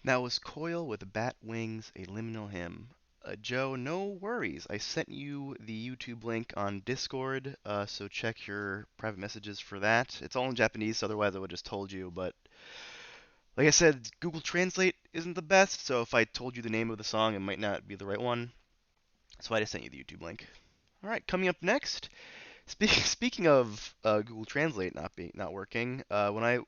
That was Coil with Bat Wings, a liminal hymn. Joe, no worries. I sent you the YouTube link on Discord, so check your private messages for that. It's all in Japanese, so otherwise I would have just told you, but like I said, Google Translate isn't the best, so if I told you the name of the song, it might not be the right one. So I just sent you the YouTube link. All right, coming up next. Speaking of Google Translate not working, when I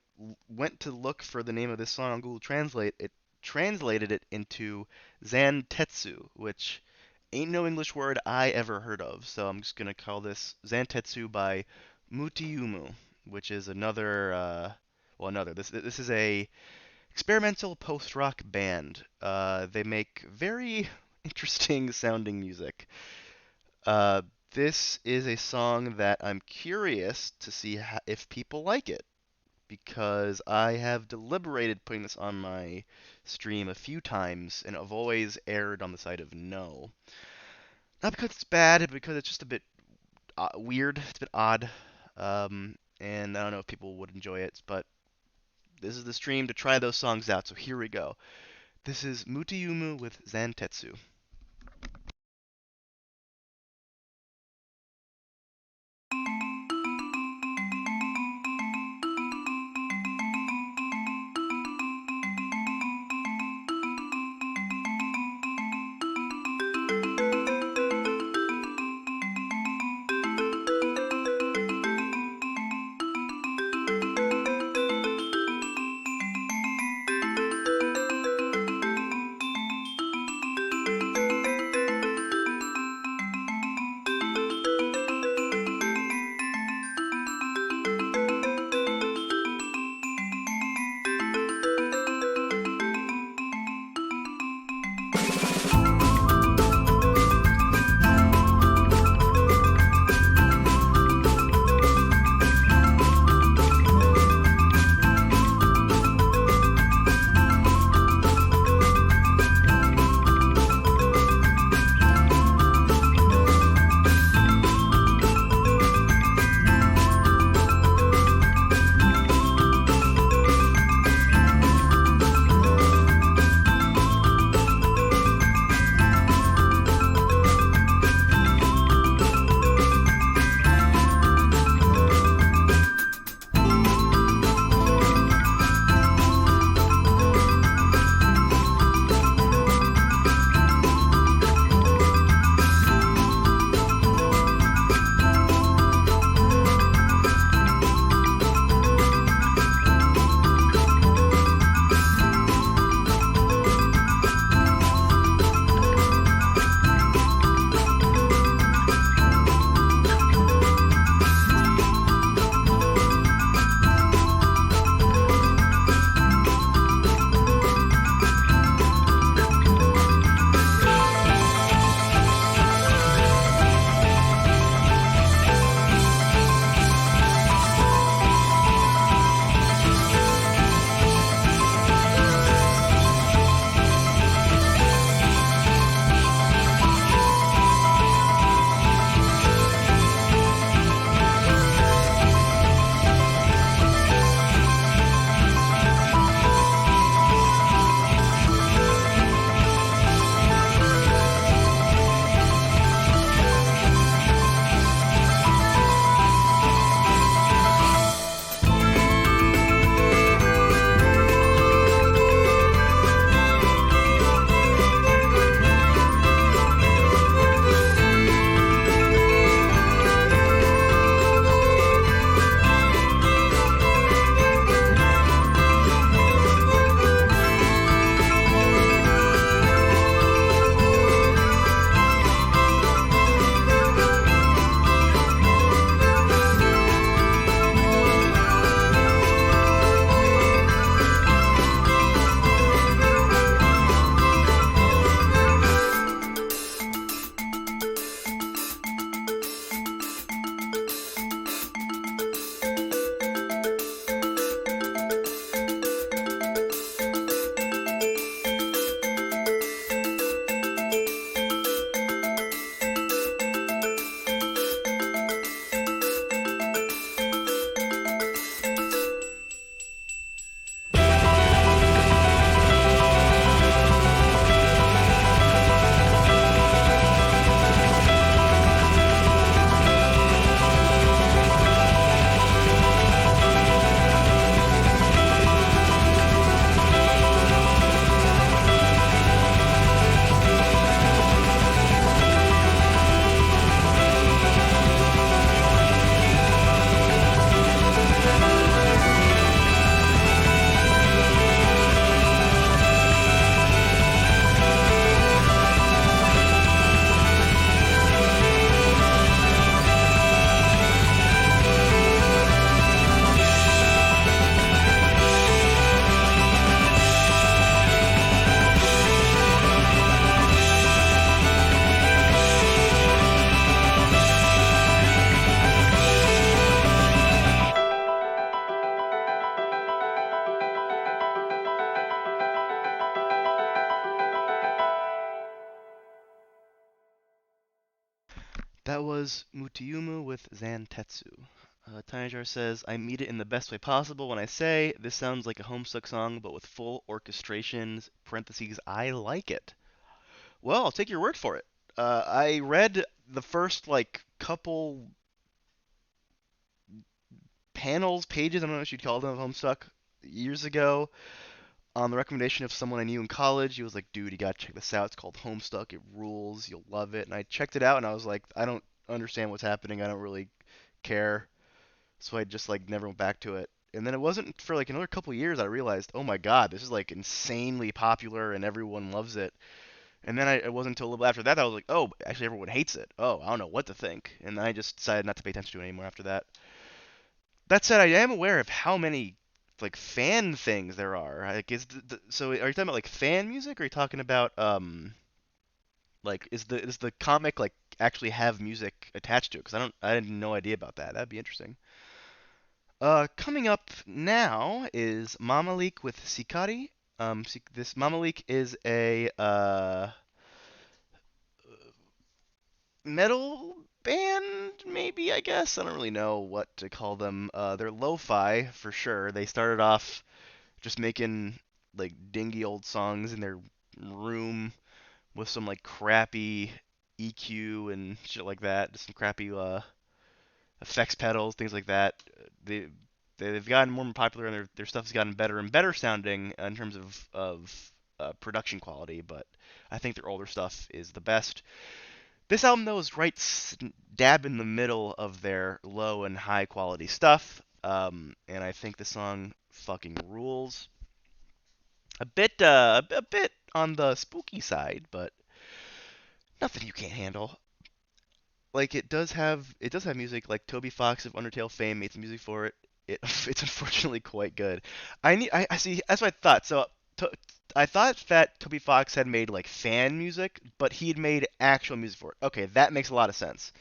went to look for the name of this song on Google Translate, it translated it into Zantetsu, which ain't no English word I ever heard of. So I'm just gonna call this Zantetsu by Mutiyumu, which is another. This is a experimental post-rock band. They make very interesting sounding music. Uh, this is a song that I'm curious to see if people like it because I have deliberated putting this on my stream a few times and I've always erred on the side of no. Not because it's bad, but because it's just a bit weird. It's a bit odd. And I don't know if people would enjoy it, but this is the stream to try those songs out, so here we go. This is Mutiyumu with Zantetsu. That was Mutiyumu with Zantetsu. Tinajar says, I meet it in the best way possible when I say, this sounds like a Homestuck song, but with full orchestrations, parentheses, I like it. Well, I'll take your word for it. I read the first, like, couple panels, pages, I don't know what you'd call them, of Homestuck years ago, on the recommendation of someone I knew in college. He was like, dude, you gotta check this out. It's called Homestuck. It rules. You'll love it. And I checked it out, and I was like, I don't understand what's happening. I don't really care. So I just like never went back to it. And then it wasn't for like another couple years I realized, oh my god, this is like insanely popular and everyone loves it. And then it wasn't until a little after that I was like, oh, actually everyone hates it. Oh, I don't know what to think. And then I just decided not to pay attention to it anymore after that. That said, I am aware of how many like fan things there are. Like, so are you talking about like fan music, or are you talking about like is the comic like actually have music attached to it? Because I had no idea about that. That'd be interesting. Coming up now is Mamalik with Sikari. This Mamalik is a metal band, maybe, I guess. I don't really know what to call them. They're lo-fi for sure. They started off just making like dingy old songs in their room with some like crappy EQ and shit like that, just some crappy effects pedals, things like that. They they've gotten more and more popular, and their stuff's gotten better and better sounding in terms of production quality. But I think their older stuff is the best. This album though is right dab in the middle of their low and high quality stuff, and I think the song fucking rules. A bit on the spooky side, but nothing you can't handle. Like it does have music. Like Toby Fox of Undertale fame made some music for it. It's unfortunately quite good. I see. That's what I thought. So to, I thought that Toby Fox had made like fan music, but he had made actual music for it. Okay, that makes a lot of sense.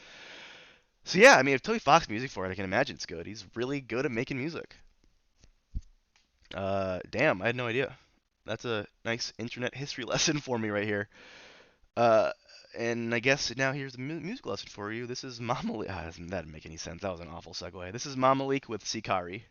So yeah, I mean, if Toby Fox music for it, I can imagine it's good. He's really good at making music. Damn, I had no idea. That's a nice internet history lesson for me right here. Uh, and I guess now here's the music lesson for you. This is Mama Leek. That didn't make any sense. That was an awful segue. This is Mama Leek with Sikari.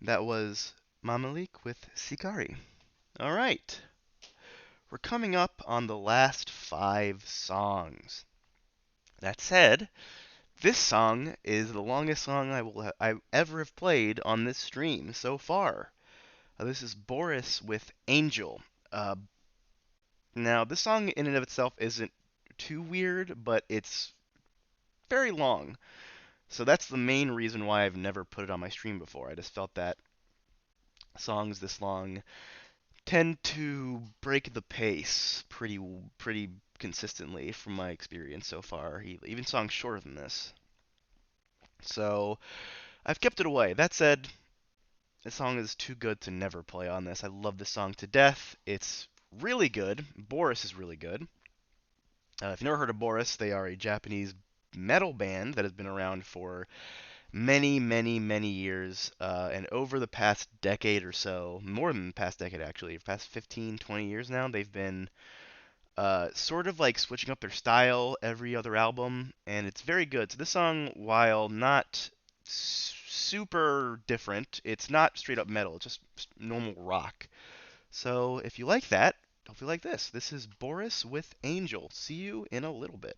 That was Mamalik with Sikari. All right. We're coming up on the last 5 songs. That said, this song is the longest song I ever have played on this stream so far. This is Boris with Angel. Uh, Now, this song in and of itself isn't too weird, but it's very long. So that's the main reason why I've never put it on my stream before. I just felt that songs this long tend to break the pace pretty consistently from my experience so far. Even songs shorter than this. So I've kept it away. That said, this song is too good to never play on this. I love this song to death. It's really good. Boris is really good. If you've never heard of Boris, they are a Japanese metal band that has been around for many, many, many years. And over the past decade or so, more than the past decade actually, past 15, 20 years now, they've been sort of like switching up their style every other album, and it's very good. So this song, while not super different, it's not straight up metal, it's just normal rock. So if you like that, hopefully you like this. This is Boris with Angel. See you in a little bit.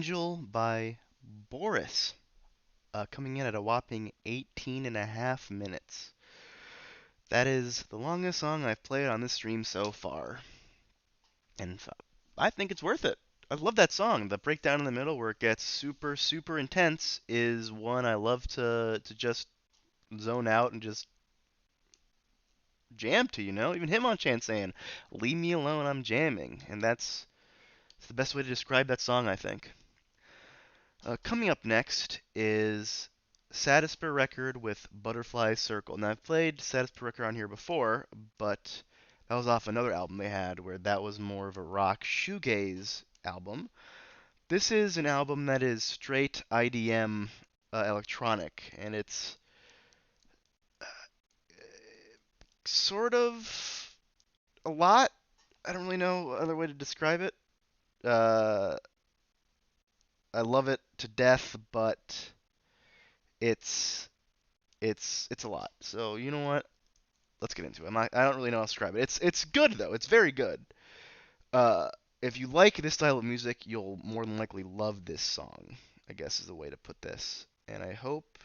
Angel by Boris, coming in at a whopping 18 and a half minutes. That is the longest song I've played on this stream so far. And I think it's worth it. I love that song. The breakdown in the middle where it gets super, super intense is one I love to just zone out and just jam to, Even Hitmonchan saying, "Leave me alone, I'm jamming." And it's the best way to describe that song, I think. Coming up next is Saddest Per Record with Butterfly Circle. Now, I've played Saddest Per Record on here before, but that was off another album they had where that was more of a rock shoegaze album. This is an album that is straight IDM electronic, and it's sort of a lot. I don't really know other way to describe it. Uh, I love it to death, but it's it's a lot. So you know what? Let's get into it. I don't really know how to describe it. It's good though. It's very good. Uh, if you like this style of music, you'll more than likely love this song, I guess is the way to put this. And I hope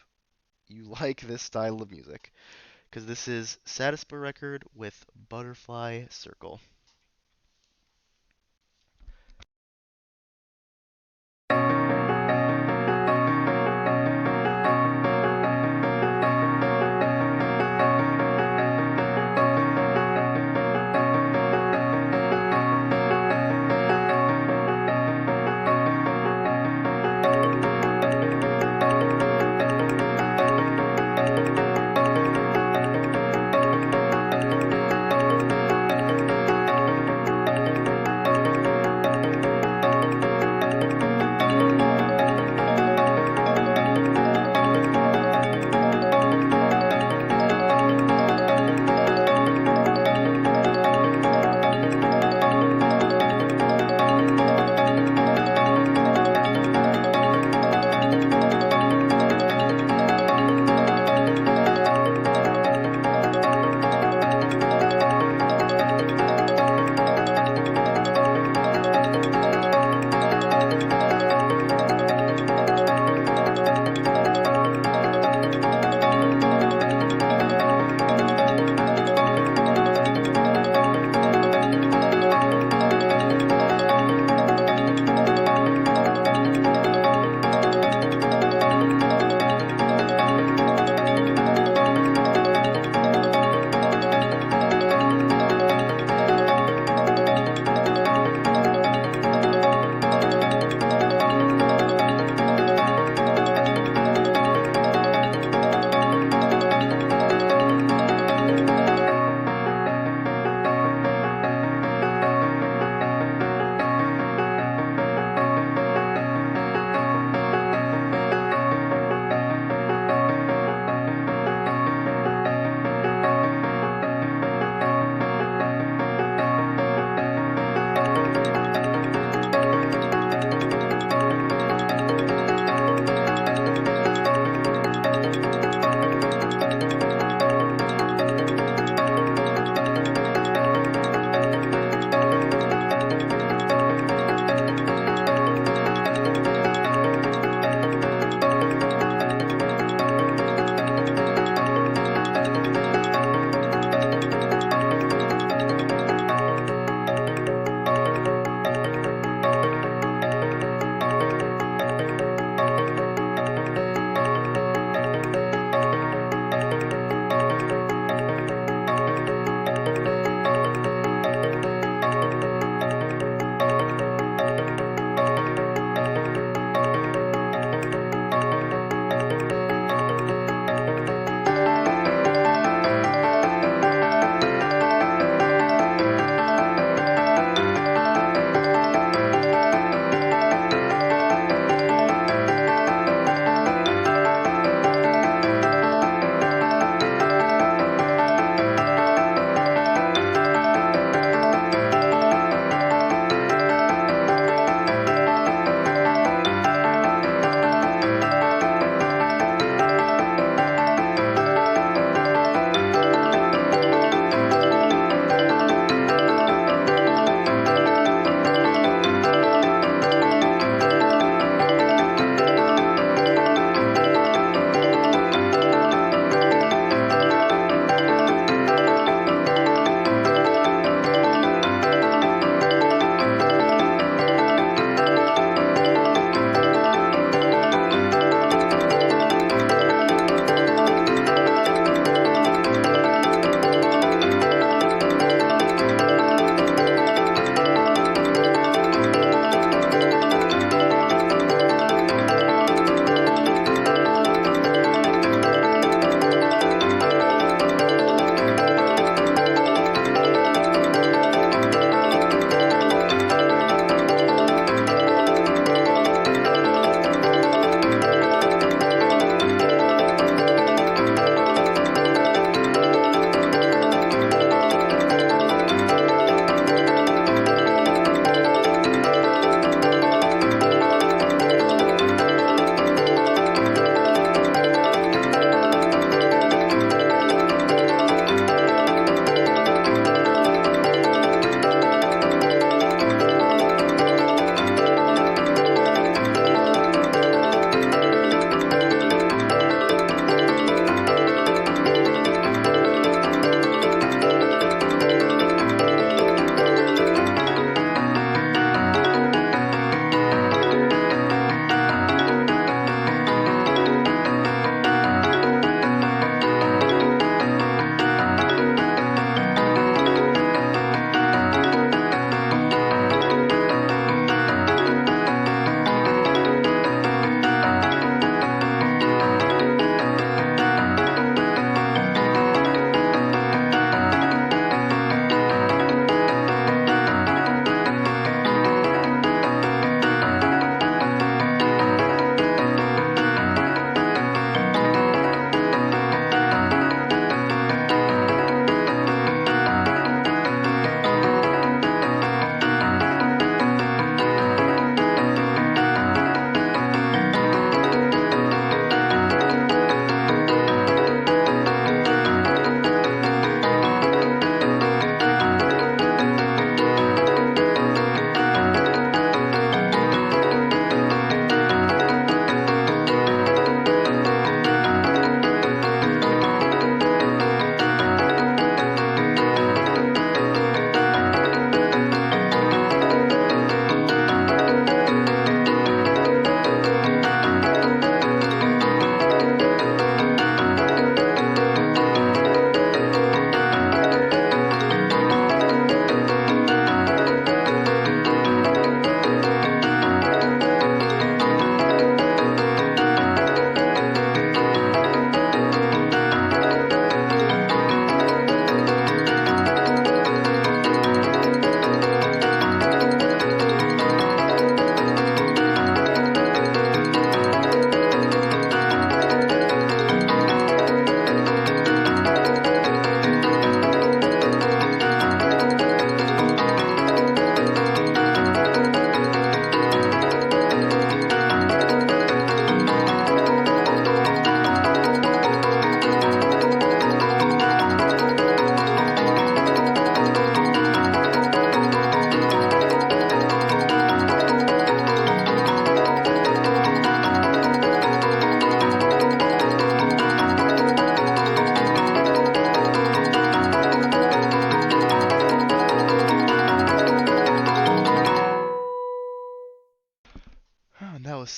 you like this style of music, because this is Saddest Per Record with Butterfly Circle.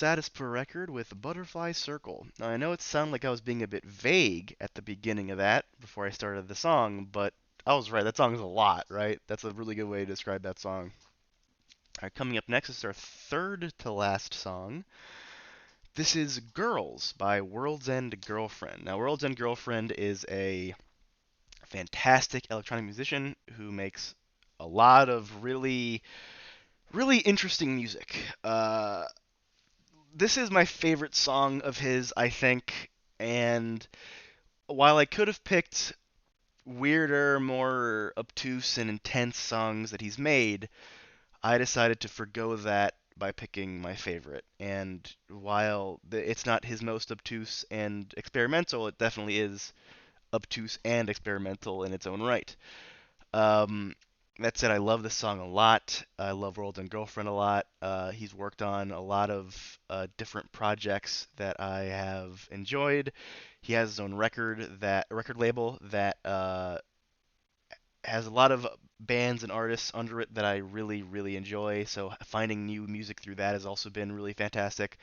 Status Per Record with Butterfly Circle. Now, I know it sounded like I was being a bit vague at the beginning of that before I started the song, but I was right. That song is a lot, right? That's a really good way to describe that song. All right, coming up next is our third to last song. This is Girls by World's End Girlfriend. Now, World's End Girlfriend is a fantastic electronic musician who makes a lot of really, really interesting music. This is my favorite song of his, I think, and while I could have picked weirder, more obtuse and intense songs that he's made, I decided to forgo that by picking my favorite. And while it's not his most obtuse and experimental, it definitely is obtuse and experimental in its own right. Um, that said, I love this song a lot. I love World and Girlfriend a lot. He's worked on a lot of different projects that I have enjoyed. He has his own record label that has a lot of bands and artists under it that I really, really enjoy. So finding new music through that has also been really fantastic.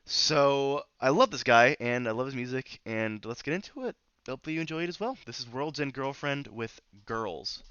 So I love this guy and I love his music, and let's get into it. Hopefully you enjoy it as well. This is World's End Girlfriend with Girls.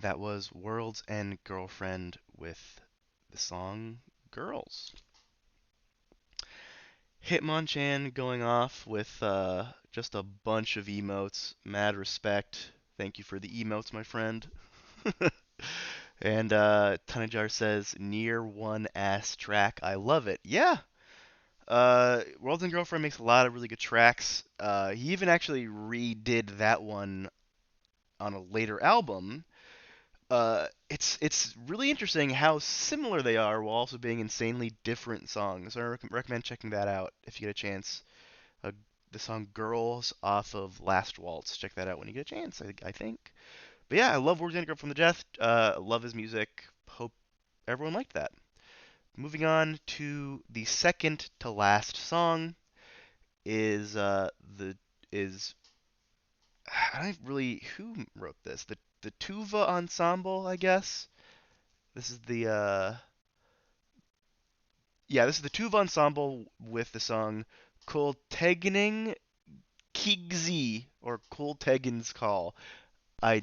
That was World's End Girlfriend with the song Girls. Hitmonchan going off with just a bunch of emotes. Mad respect. Thank you for the emotes, my friend. And Tanajar says, near one ass track. I love it. Yeah. World's End Girlfriend makes a lot of really good tracks. He even actually redid that one on a later album. It's really interesting how similar they are while also being insanely different songs. I recommend checking that out if you get a chance. Uh, the song "Girls" off of Last Waltz. Check that out when you get a chance. I think. But yeah, I love World's End Girl from the Death. Love his music. Hope everyone liked that. Moving on to the second to last song is the is I don't really who wrote this. The Tuva Ensemble, I guess. This is the this is the Tuva Ensemble with the song Kultegening Kigzi or Kultegen's Call. I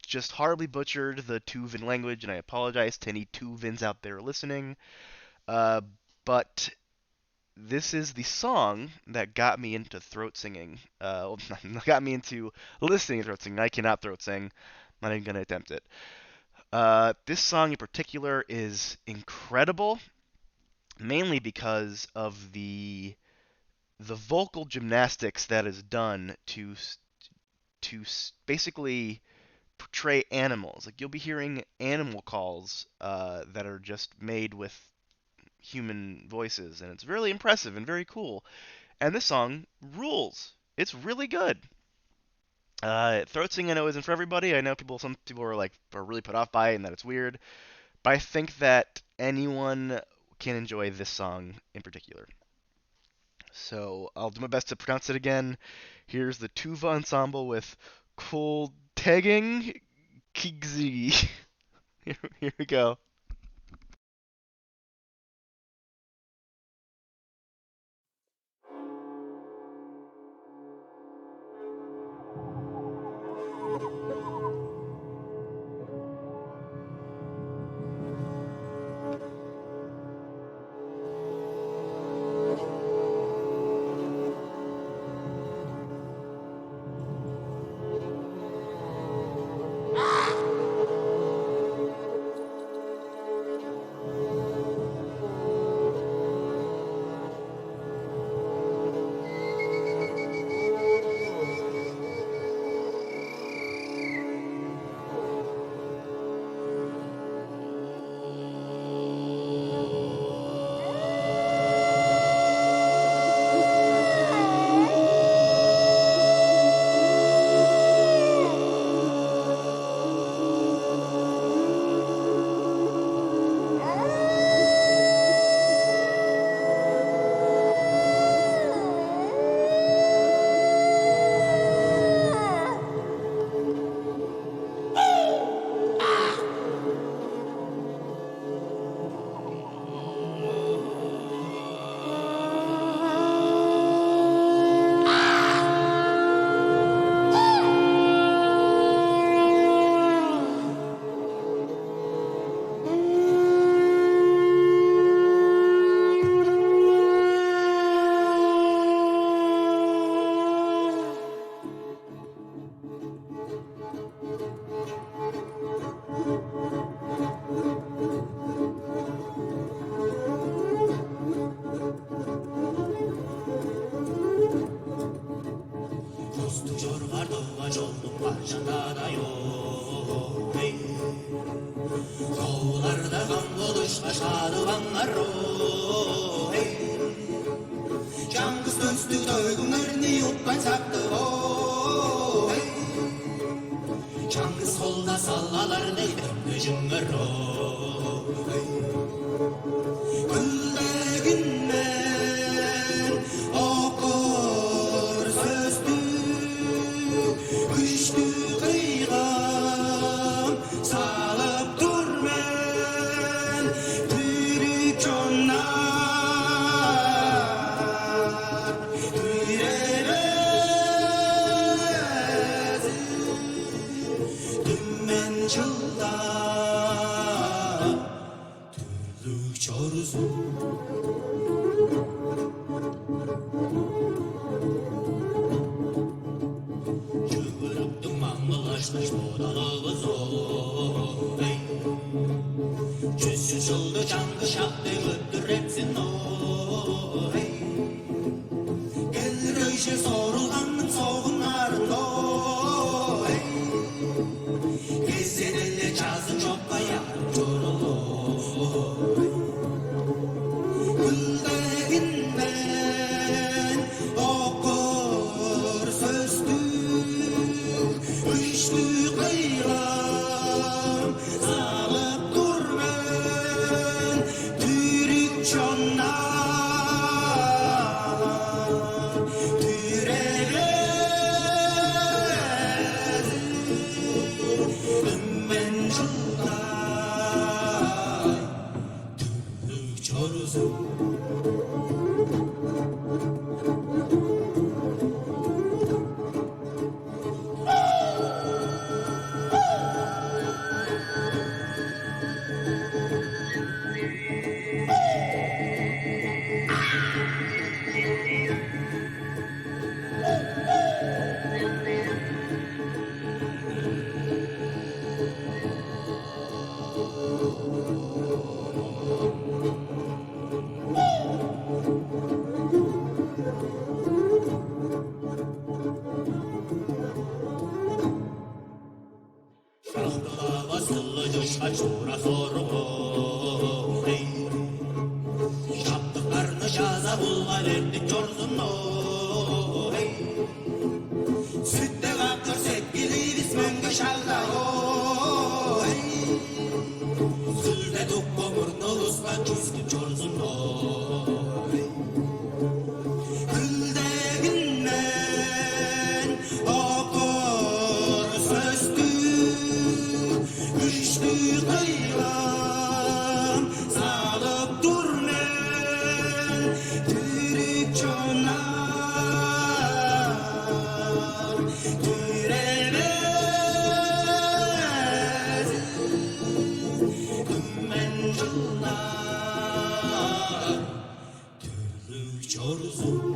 just horribly butchered the Tuvan language, and I apologize to any Tuvans out there listening. But this is the song that got me into throat singing. Got me into listening to throat singing. I cannot throat sing. I'm not even gonna attempt it. This song in particular is incredible, mainly because of the vocal gymnastics that is done to basically portray animals. Like you'll be hearing animal calls that are just made with human voices, and it's really impressive and very cool. And this song rules. It's really good. Throat singing I know isn't for everybody. I know some people are really put off by it and that it's weird, but I think that anyone can enjoy this song in particular. So I'll do my best to pronounce it again. Here's the Tuva Ensemble with Kulteging Kigzi. Here we go. bodan ağız oy. 100 yılda canlı şahlı öldüretsin oy. Gelir öyle sorulganın soğunların oy. Gezerille çazın çok kayar çorulu oy. Güldeğinden okur sözdük, üçlü kıyılam salıp durmen, türük çonlar, türelez, ümmen жылдар, türlük çoruzum. Şahtığa basılı dışa çura soru hey. Şaptıklarını şaza bulma verdik çorzun hey. Sütte kaptır sevgili bismenge şalda hey. Zülde tuk komurnu uslan çüzdü çorzun hey. Güldeğinden okur sözdük, üçlü kıyılam salıp durmen, türük çonar, türelmez, ümmen жылдар, türlük çoruzum.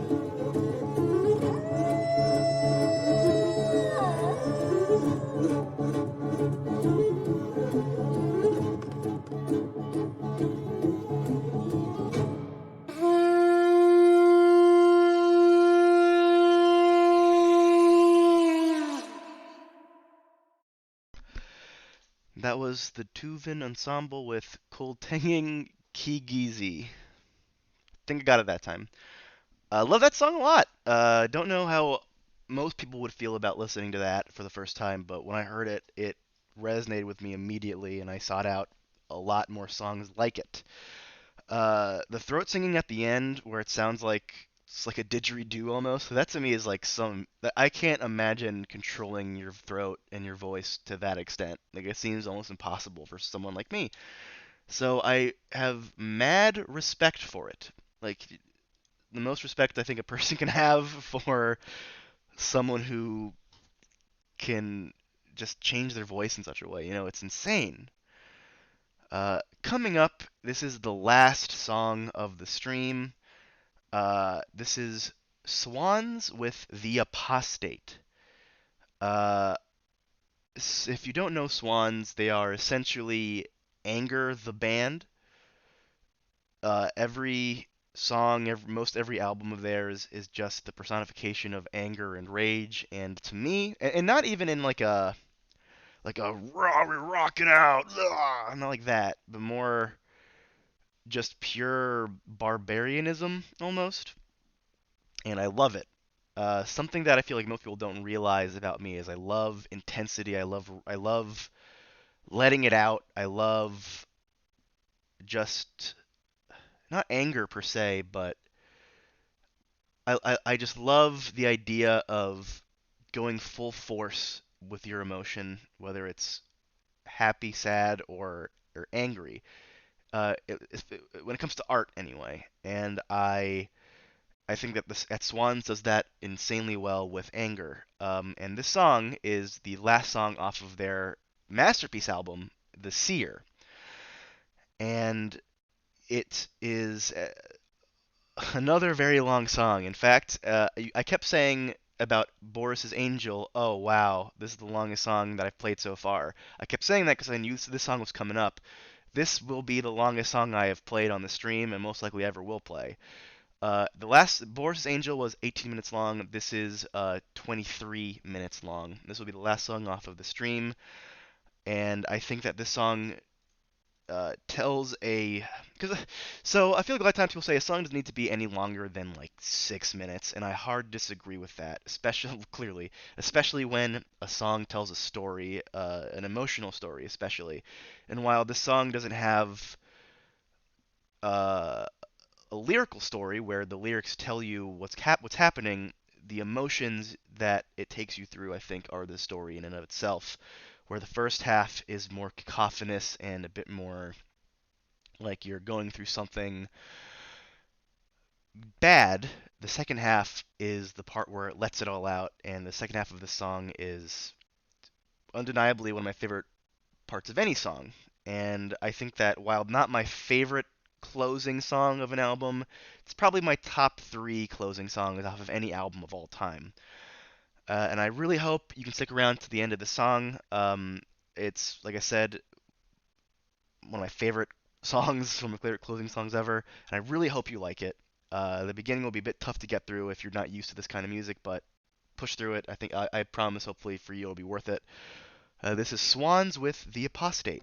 That was the Tuvin Ensemble with Koltenging Kigizi. Think I got it that time. Love that song a lot. Don't know how most people would feel about listening to that for the first time, but when I heard it, it resonated with me immediately, and I sought out a lot more songs like it. The throat singing at the end, where it sounds like it's like a didgeridoo almost. That to me is like I can't imagine controlling your throat and your voice to that extent. Like it seems almost impossible for someone like me. So I have mad respect for it. Like the most respect I think a person can have for someone who can just change their voice in such a way. It's insane. Coming up, this is the last song of the stream. This is Swans with The Apostate. If you don't know Swans, they are essentially Anger the band. Every song, most every album of theirs is just the personification of anger and rage. And to me, and not even in like a raw, we're rocking out, not like that, but more just pure barbarianism almost. And I love it. Something that I feel like most people don't realize about me is I love intensity. I love letting it out. I love just not anger per se, but I just love the idea of going full force with your emotion, whether it's happy, sad, or angry. When it comes to art, anyway, and I think that Swans does that insanely well with anger. And this song is the last song off of their masterpiece album, The Seer. And it is another very long song. In fact, I kept saying about Boris's Angel, oh wow, this is the longest song that I've played so far. I kept saying that because I knew this song was coming up. This will be the longest song I have played on the stream and most likely ever will play. The last Boris's Angel was 18 minutes long. This is 23 minutes long. This will be the last song off of the stream, and I think that this song tells a because so I feel like a lot of times people say a song doesn't need to be any longer than like 6 minutes, and I hard disagree with that, especially clearly, especially when a song tells a story, an emotional story, especially. And while this song doesn't have uh, a lyrical story where the lyrics tell you what's happening, the emotions that it takes you through, I think, are the story in and of itself. Where the first half is more cacophonous and a bit more like you're going through something bad, the second half is the part where it lets it all out, and the second half of the song is undeniably one of my favorite parts of any song. And I think that while not my favorite closing song of an album, it's probably my top three closing songs off of any album of all time. And I really hope you can stick around to the end of the song. It's, like I said, one of my favorite songs, one of my favorite closing songs ever, and I really hope you like it. The beginning will be a bit tough to get through if you're not used to this kind of music, but push through it. I promise, hopefully for you, it'll be worth it. This is Swans with The Apostate.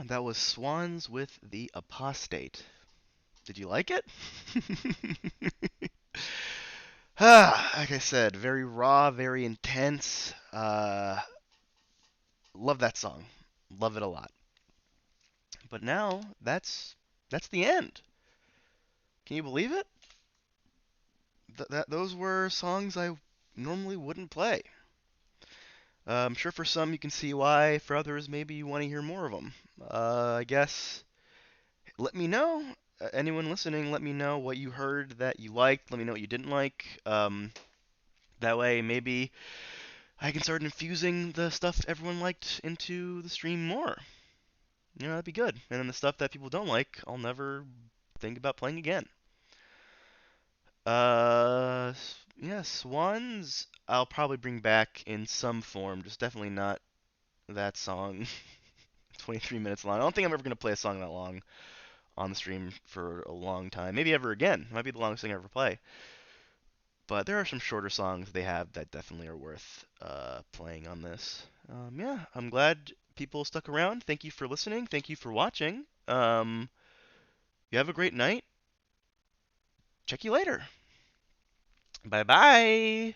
That was Swans with the Apostate. Did you like it? Like I said, very raw, very intense. Love that song. Love it a lot. But now that's the end. Can you believe it? Those were songs I normally wouldn't play. I'm sure for some you can see why. For others, maybe you want to hear more of them. I guess let me know. Anyone listening, let me know what you heard that you liked. Let me know what you didn't like. That way, maybe I can start infusing the stuff everyone liked into the stream more. That'd be good. And then the stuff that people don't like, I'll never think about playing again. Yeah, Swans, I'll probably bring back in some form. Just definitely not that song. 23 minutes long. I don't think I'm ever going to play a song that long on the stream for a long time. Maybe ever again. It might be the longest thing I ever play. But there are some shorter songs they have that definitely are worth playing on this. Yeah, I'm glad people stuck around. Thank you for listening. Thank you for watching. You have a great night. Check you later. Bye bye.